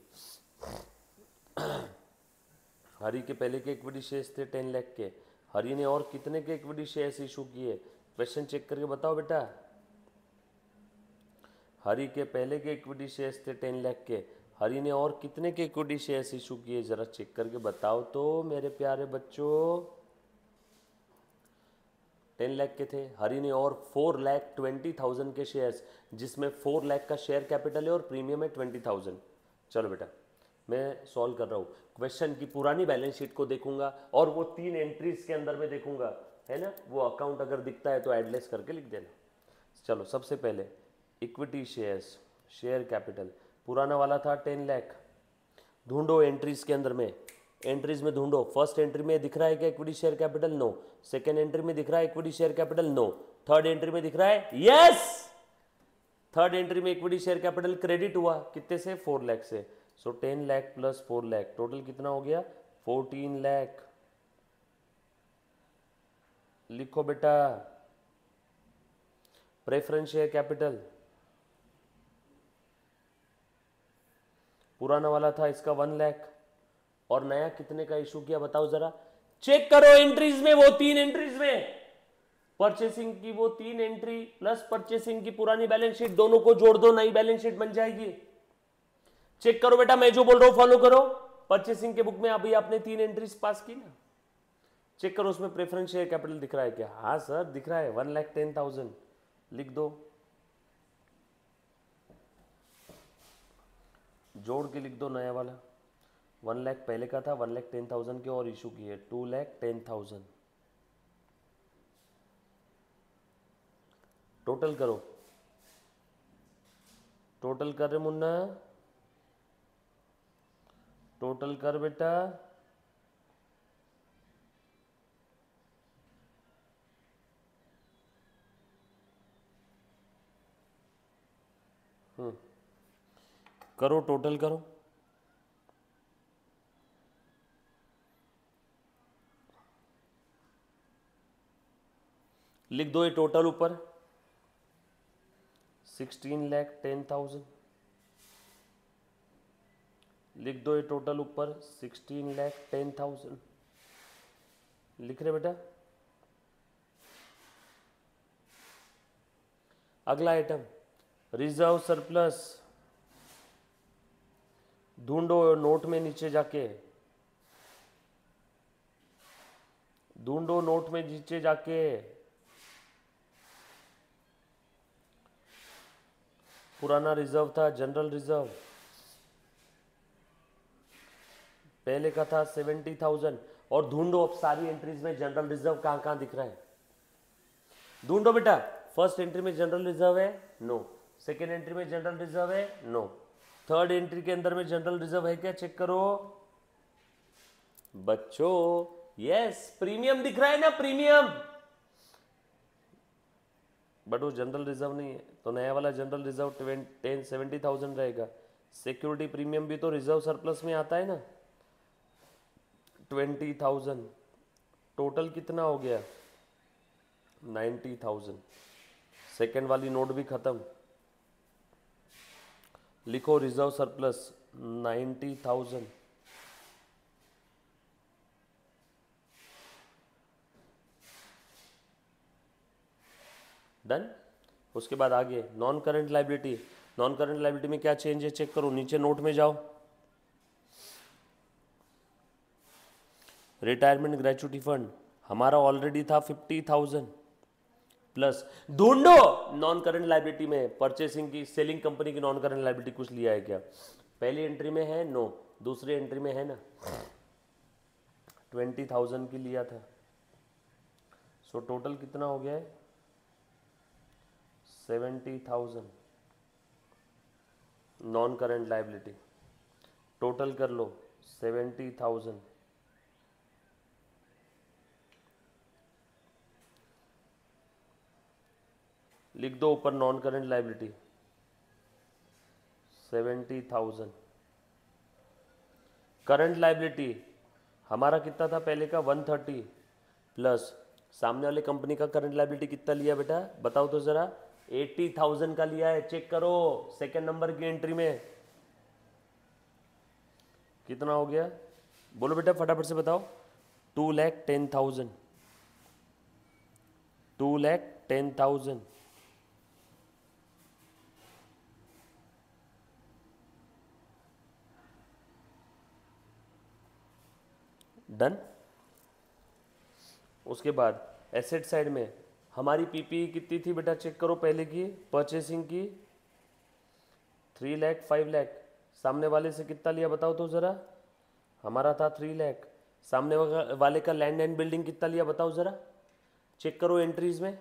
हरी के पहले के इक्विटी शेयर्स थे 10 लाख के, हरी ने और कितने के इक्विटी शेयर्स इशू किए? क्वेश्चन चेक करके बताओ बेटा। हरी के पहले के इक्विटी शेयर्स थे 10 लाख के, हरी ने और कितने के इक्विटी शेयर्स इशू किए? जरा चेक करके बताओ तो मेरे प्यारे बच्चों। 10 लाख के थे, हरी ने और 4,20,000 के शेयर्स, जिसमें 4 लाख का शेयर कैपिटल है और प्रीमियम है 20,000। चलो बेटा, मैं सॉल्व कर रहा हूँ क्वेश्चन की पुरानी बैलेंस शीट को देखूंगा और वो 3 एंट्रीज के अंदर में देखूंगा, है ना। वो अकाउंट अगर दिखता है तो एडलेस करके लिख देना। चलो सबसे पहले इक्विटी शेयर्स, शेयर कैपिटल पुराना वाला था 10 लाख। ढूंढो एंट्रीज के अंदर में, एंट्रीज में ढूंढो। फर्स्ट एंट्री में दिख रहा है क्या equity share capital? No. Second entry में दिख रहा है equity share capital? No. Third entry में दिख रहा है? यस। थर्ड एंट्री में इक्विटी शेयर कैपिटल क्रेडिट हुआ कितने से? 4 लाख से। So 10 lakh plus 4 lakh total कितना हो गया? 14 लाख। लिखो बेटा। प्रेफरेंस शेयर कैपिटल पुराना वाला था इसका 1 लाख, और नया कितने का इशू किया बताओ जरा। चेक करो एंट्रीज में, वो 3 एंट्रीज में परचेसिंग की वो 3 एंट्री प्लस परचेसिंग की पुरानी बैलेंस शीट, दोनों को जोड़ दो, नई बैलेंस शीट बन जाएगी। चेक करो बेटा, मैं जो बोल रहा हूं फॉलो करो। परचेसिंग के बुक में अभी आपने 3 एंट्रीज पास की ना, चेक करो उसमें प्रेफरेंस शेयर कैपिटल दिख रहा है क्या? हाँ सर दिख रहा है, 1,10,000 लिख दो। जोड़ के लिख दो नया वाला। 1 लाख पहले का था, 1,10,000 के और इशू किए, 2,10,000। टोटल करो, टोटल कर रे मुन्ना, टोटल कर बेटा। करो टोटल करो। लिख दो ये टोटल ऊपर, 16,10,000। लिख दो ये टोटल ऊपर, 16,10,000। लिख रहे बेटा। अगला आइटम, रिजर्व सरप्लस। ढूंढो नोट में नीचे जाके, ढूंढो नोट में नीचे जाके। पुराना रिजर्व था जनरल रिजर्व, पहले का था 70,000। और ढूंढो अब सारी एंट्रीज में जनरल रिजर्व कहां कहां दिख रहा है, ढूंढो बेटा। फर्स्ट एंट्री में जनरल रिजर्व है, नो। सेकेंड एंट्री में जनरल रिजर्व है, नो। थर्ड एंट्री के अंदर में जनरल रिजर्व है क्या, चेक करो बच्चों। यस, प्रीमियम दिख रहा है ना, प्रीमियम, बट वो जनरल रिजर्व नहीं है, तो नया वाला जनरल रिजर्व 70,000 रहेगा। सिक्योरिटी प्रीमियम भी तो रिजर्व सरप्लस में आता है ना, 20,000। टोटल कितना हो गया, 90,000। सेकेंड वाली नोट भी खत्म, लिखो रिजर्व सरप्लस 90,000। डन। उसके बाद आगे non current liability. Non current liability में क्या चेंज है, चेक करो, नीचे नोट में जाओ। रिटायरमेंट ग्रेचुइटी फंड हमारा ऑलरेडी था 50,000 प्लस। ढूंढो नॉन करंट लाइबिलिटी में परचेसिंग की, सेलिंग कंपनी की नॉन करंट लाइबिलिटी कुछ लिया है क्या, पहली एंट्री में है, नो। दूसरी एंट्री में है ना, 20,000 की लिया था। सो टोटल कितना हो गया है, 70,000 नॉन करंट लाइबिलिटी। टोटल कर लो 70,000। लिख दो ऊपर non current liability 70,000। Current liability हमारा कितना था पहले का, 130 प्लस सामने वाले कंपनी का करंट लाइबिलिटी कितना लिया बेटा, बताओ तो जरा, 80,000 का लिया है। चेक करो सेकंड नंबर की एंट्री में कितना हो गया, बोलो बेटा फटाफट से बताओ। 2,10,000, 2,10,000। डन। उसके बाद एसेट साइड में हमारी पीपी कितनी थी बेटा, चेक करो पहले की परचेसिंग की 3 लाख 5 लाख। सामने वाले से कितना लिया बताओ तो ज़रा, हमारा था 3 लाख। सामने वाले का लैंड एंड बिल्डिंग कितना लिया बताओ ज़रा, चेक करो एंट्रीज में,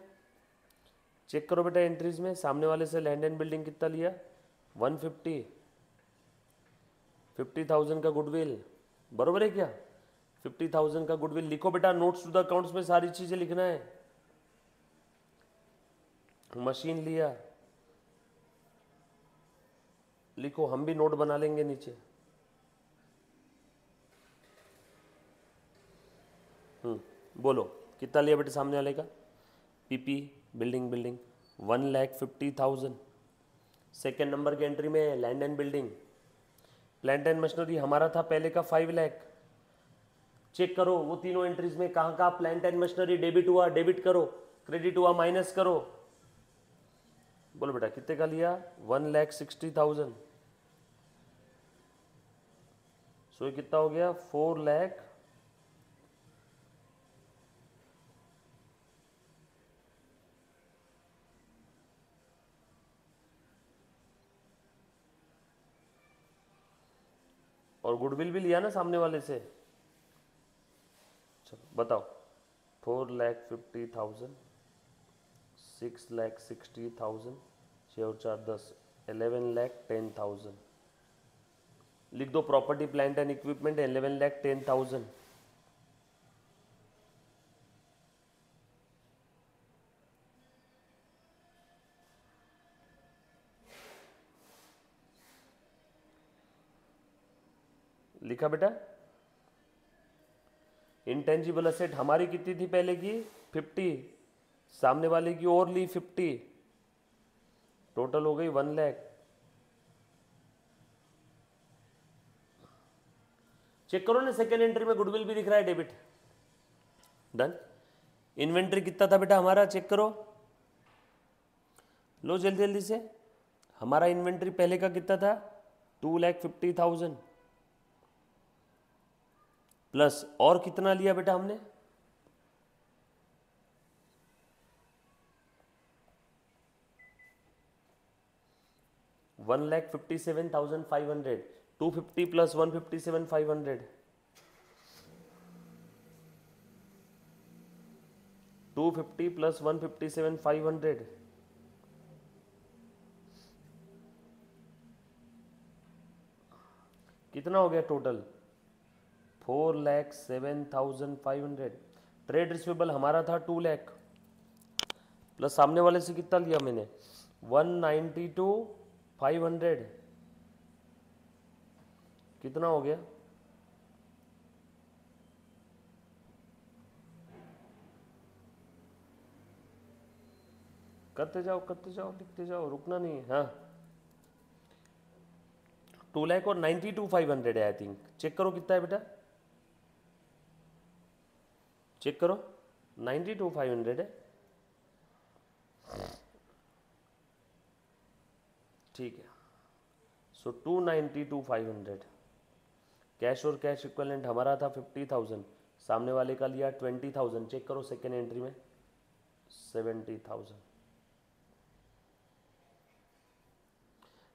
चेक करो बेटा एंट्रीज में, सामने वाले से लैंड एंड बिल्डिंग कितना लिया, 150। 50,000 का गुडविल, बरोबर है क्या, 50,000 का गुडविल। लिखो बेटा नोट्स टू द अकाउंट्स में सारी चीजें लिखना है। मशीन लिया, लिखो, हम भी नोट बना लेंगे नीचे। बोलो कितना लिया बेटा सामने वाले का, पीपी बिल्डिंग 1,50,000। सेकेंड नंबर की एंट्री में land and building, plant and machinery हमारा था पहले का 5 लाख। चेक करो वो तीनों एंट्रीज में कहां कहां प्लांट एंड मशीनरी डेबिट हुआ, डेबिट करो, क्रेडिट हुआ माइनस करो। बोलो बेटा कितने का लिया, 1,60,000। सो ये कितना हो गया, 4 लाख और गुडविल भी लिया ना सामने वाले से। चलो बताओ, 4,50,000, 6,60,000, 6 और 4 10, 11,10,000। लिख दो प्रॉपर्टी प्लांट एंड इक्विपमेंट 11,10,000। लिखा बेटा। इंटेंजिबल असेट हमारी कितनी थी पहले की 50, सामने वाले की और ली 50, टोटल हो गई 1 लाख। चेक करो ना, सेकेंड एंट्री में गुडविल भी दिख रहा है डेबिट। डन। इन्वेंट्री कितना था बेटा हमारा, चेक करो, लो जल्दी जल्दी से। हमारा इन्वेंट्री पहले का कितना था 2,50,000 प्लस और कितना लिया बेटा हमने 1,57,500, 250 प्लस 157,500, 250 प्लस 157,500, कितना हो गया टोटल 4,07,500। ट्रेड रिसीवेबल हमारा था 2 लाख, प्लस सामने वाले से कितना लिया मैंने 192,500, कितना हो गया करते जाओ लिखते जाओ, रुकना नहीं है। हाँ 2 लाख और 92,500 है आई थिंक। चेक करो कितना है बेटा, चेक करो 92,500 है। ठीक है, सो 292,500। कैश और कैश इक्विवेलेंट हमारा था 50,000, सामने वाले का लिया 20,000। चेक करो सेकेंड एंट्री में 70,000।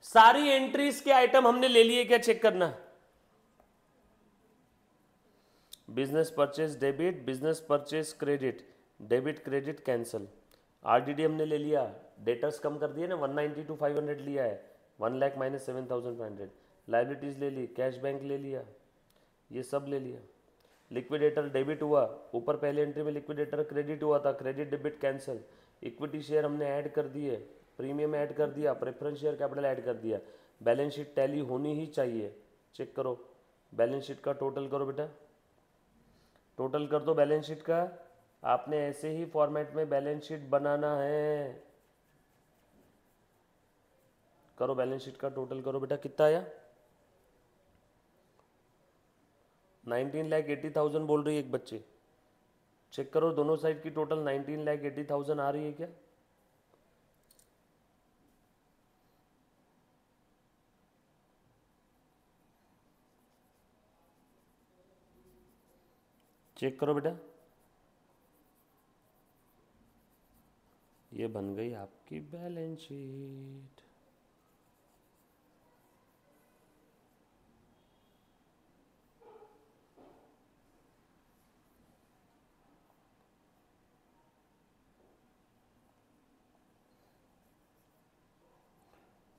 सारी एंट्रीज के आइटम हमने ले लिए क्या, चेक करना। Business purchase debit, business purchase credit, debit credit cancel. RDD हमने ले लिया, डेटर्स कम कर दिए ना 192,500 लिया है, 1 लाख माइनस 7,500। लाइबिलिटीज ले ली, कैश बैंक ले लिया, ये सब ले लिया। लिक्विडेटर डेबिट हुआ, ऊपर पहले एंट्री में लिक्विडेटर क्रेडिट हुआ था, credit debit cancel. Equity share हमने ऐड कर दिए, प्रीमियम ऐड कर दिया, प्रेफरेंस शेयर कैपिटल ऐड कर दिया। बैलेंस शीट टैली होनी ही चाहिए। चेक करो बैलेंस शीट का टोटल करो बेटा, टोटल कर दो बैलेंस शीट का। आपने ऐसे ही फॉर्मेट में बैलेंस शीट बनाना है। करो बैलेंस शीट का टोटल करो बेटा, कितना आया 19,80,000 बोल रही है एक बच्चे। चेक करो दोनों साइड की टोटल 19,80,000 आ रही है क्या। चेक करो बेटा, ये बन गई आपकी बैलेंस शीट।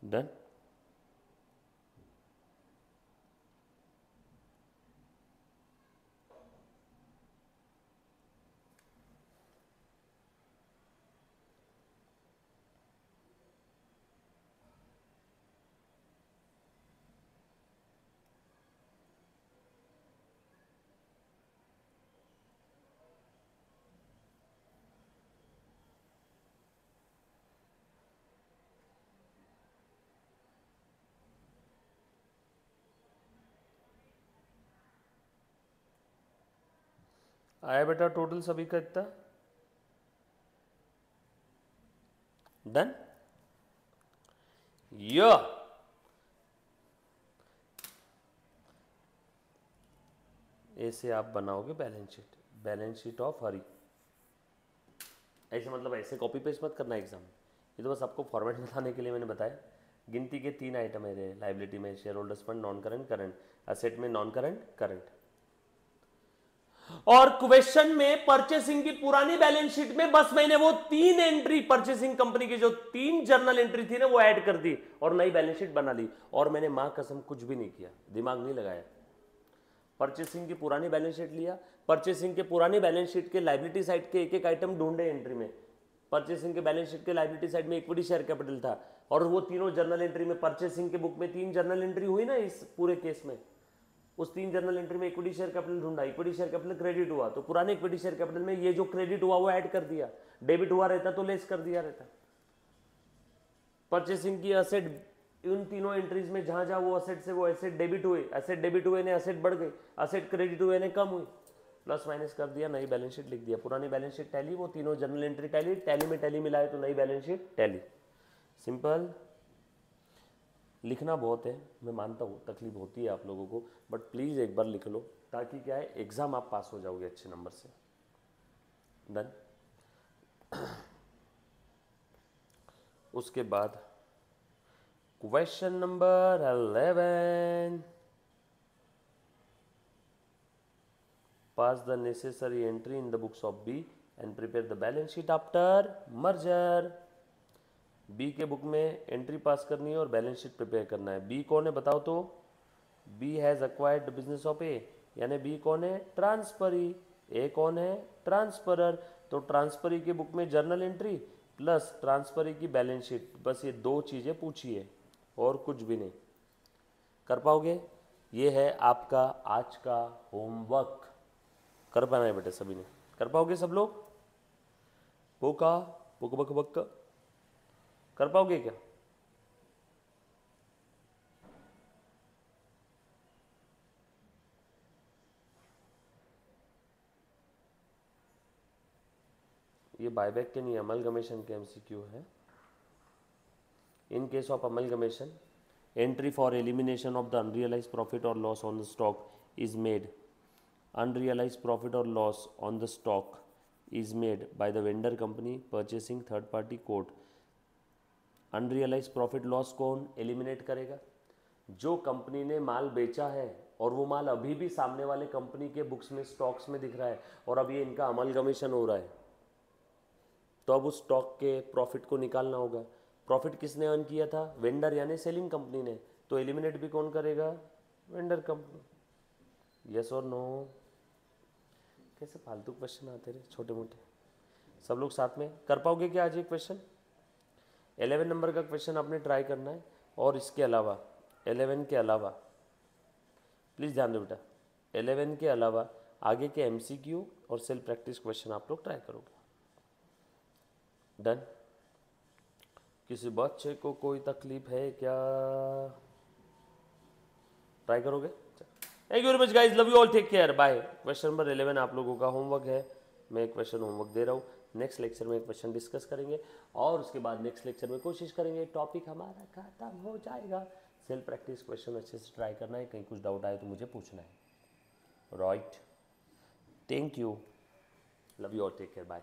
डन। आया बेटा टोटल सभी का इतना। डन। यो ऐसे आप बनाओगे balance sheet, balance sheet of Hari. ऐसे मतलब ऐसे कॉपी पेस्ट मत करना एग्जाम, ये तो बस आपको फॉर्मेट बताने के लिए मैंने बताया। गिनती के 3 आइटम है, लाइबिलिटी में share holders fund, non current, current, asset में नॉन करंट, करंट। और क्वेश्चन में परचेसिंग की पुरानी बैलेंस शीट में बस मैंने वो 3 एंट्री, परचेसिंग कंपनी की जो 3 जर्नल एंट्री थी ना वो ऐड कर दी और नई बैलेंस शीट बना ली, और मैंने मां कसम कुछ भी नहीं किया, दिमाग नहीं लगाया। परचेसिंग की पुरानी बैलेंस शीट लिया, परचेसिंग के पुरानी बैलेंस शीट के लाइबिलिटी साइड के एक एक आइटम ढूंढे एंट्री में। परचेसिंग के बैलेंस शीट के लाइबिलिटी साइड में इक्विटी शेयर कैपिटल था, और वो तीनों जर्नल एंट्री में, परचेसिंग के बुक में 3 जर्नल एंट्री हुई ना इस पूरे केस में, उस 3 जर्नल एंट्री में इक्विटी शेयर कैपिटल ढूंढा, इक्विटी शेयर कैपिटल क्रेडिट हुआ, तो पुराने इक्विटी शेयर कैपिटल में ये जो क्रेडिट हुआ वो ऐड कर दिया, डेबिट हुआ रहता तो लेस कर दिया रहता। परचेसिंग की असेट, उन तीनों एंट्रीज में जहां जहां वो असेट से वो एसेट डेबिट हुए, एसेट डेबिट हुए ने असेट बढ़ गई, असेट क्रेडिट हुए ने कम हुई, प्लस माइनस कर दिया, नई बैलेंस शीट लिख दिया। पुरानी बैलेंस शीट टैली, वो तीनों जर्नल एंट्री टैली, टैली में टैली मिलाए तो नई बैलेंस शीट टैली। सिंपल। लिखना बहुत है, मैं मानता हूँ तकलीफ होती है आप लोगों को, बट प्लीज़ एक बार लिख लो, ताकि क्या है एग्ज़ाम आप पास हो जाओगे अच्छे नंबर से। डन। उसके बाद question number 11, pass the necessary entry in the books of B and prepare the balance sheet after merger। B के बुक में एंट्री पास करनी है और बैलेंस शीट प्रिपेयर करना है। बी कौन है बताओ तो? B has acquired the business of A, यानी बी कौन है? ट्रांसफरी। ए कौन है? ट्रांसफरर। तो ट्रांसफरी के बुक में जर्नल एंट्री प्लस ट्रांसफरी की बैलेंस शीट, बस ये 2 चीज़ें पूछी है और कुछ भी नहीं। कर पाओगे? ये है आपका आज का होमवर्क। कर पाना है बेटे सभी ने, कर पाओगे सब लोग? पोका पुक बक बक कर पाओगे क्या? ये बायबैक के नहीं, अमलगमेशन के एमसीक्यू है। In case of amalgamation, entry for elimination of the unrealised profit और loss on the stock is made. Unrealized profit or loss on the stock is made by the vendor company purchasing third party quote। Unrealized profit loss कौन eliminate करेगा? जो company ने माल बेचा है और वो माल अभी भी सामने वाले कंपनी के बुक्स में स्टॉक्स में दिख रहा है और अब ये इनका अमलगमेशन हो रहा है, तो अब उस स्टॉक के प्रॉफिट को निकालना होगा। प्रॉफिट किसने अर्न किया था? वेंडर यानी सेलिंग कंपनी ने, तो एलिमिनेट भी कौन करेगा? Vendor company. यस और नो? कैसे फालतू क्वेश्चन आते रहे छोटे मोटे। सब लोग साथ में कर पाओगे क्या आज ये क्वेश्चन? 11 नंबर का क्वेश्चन आपने ट्राई करना है, और इसके अलावा 11 के अलावा प्लीज़ ध्यान दो बेटा, 11 के अलावा आगे के एमसीक्यू और सेल्फ प्रैक्टिस क्वेश्चन आप लोग ट्राई करोगे। डन। किसी बच्चे को कोई तकलीफ है क्या? ट्राई करोगे? Thank you very much guys, love you all, take care, bye. Question number 11 आप लोगों का होमवर्क है, मैं एक क्वेश्चन होमवर्क दे रहा हूँ। नेक्स्ट लेक्चर में एक क्वेश्चन डिस्कस करेंगे और उसके बाद नेक्स्ट लेक्चर में कोशिश करेंगे टॉपिक हमारा खत्म हो जाएगा। सेल्फ प्रैक्टिस क्वेश्चन अच्छे से ट्राई करना है, कहीं कुछ डाउट आए तो मुझे पूछना है। Right, thank you, love you all, take care, bye.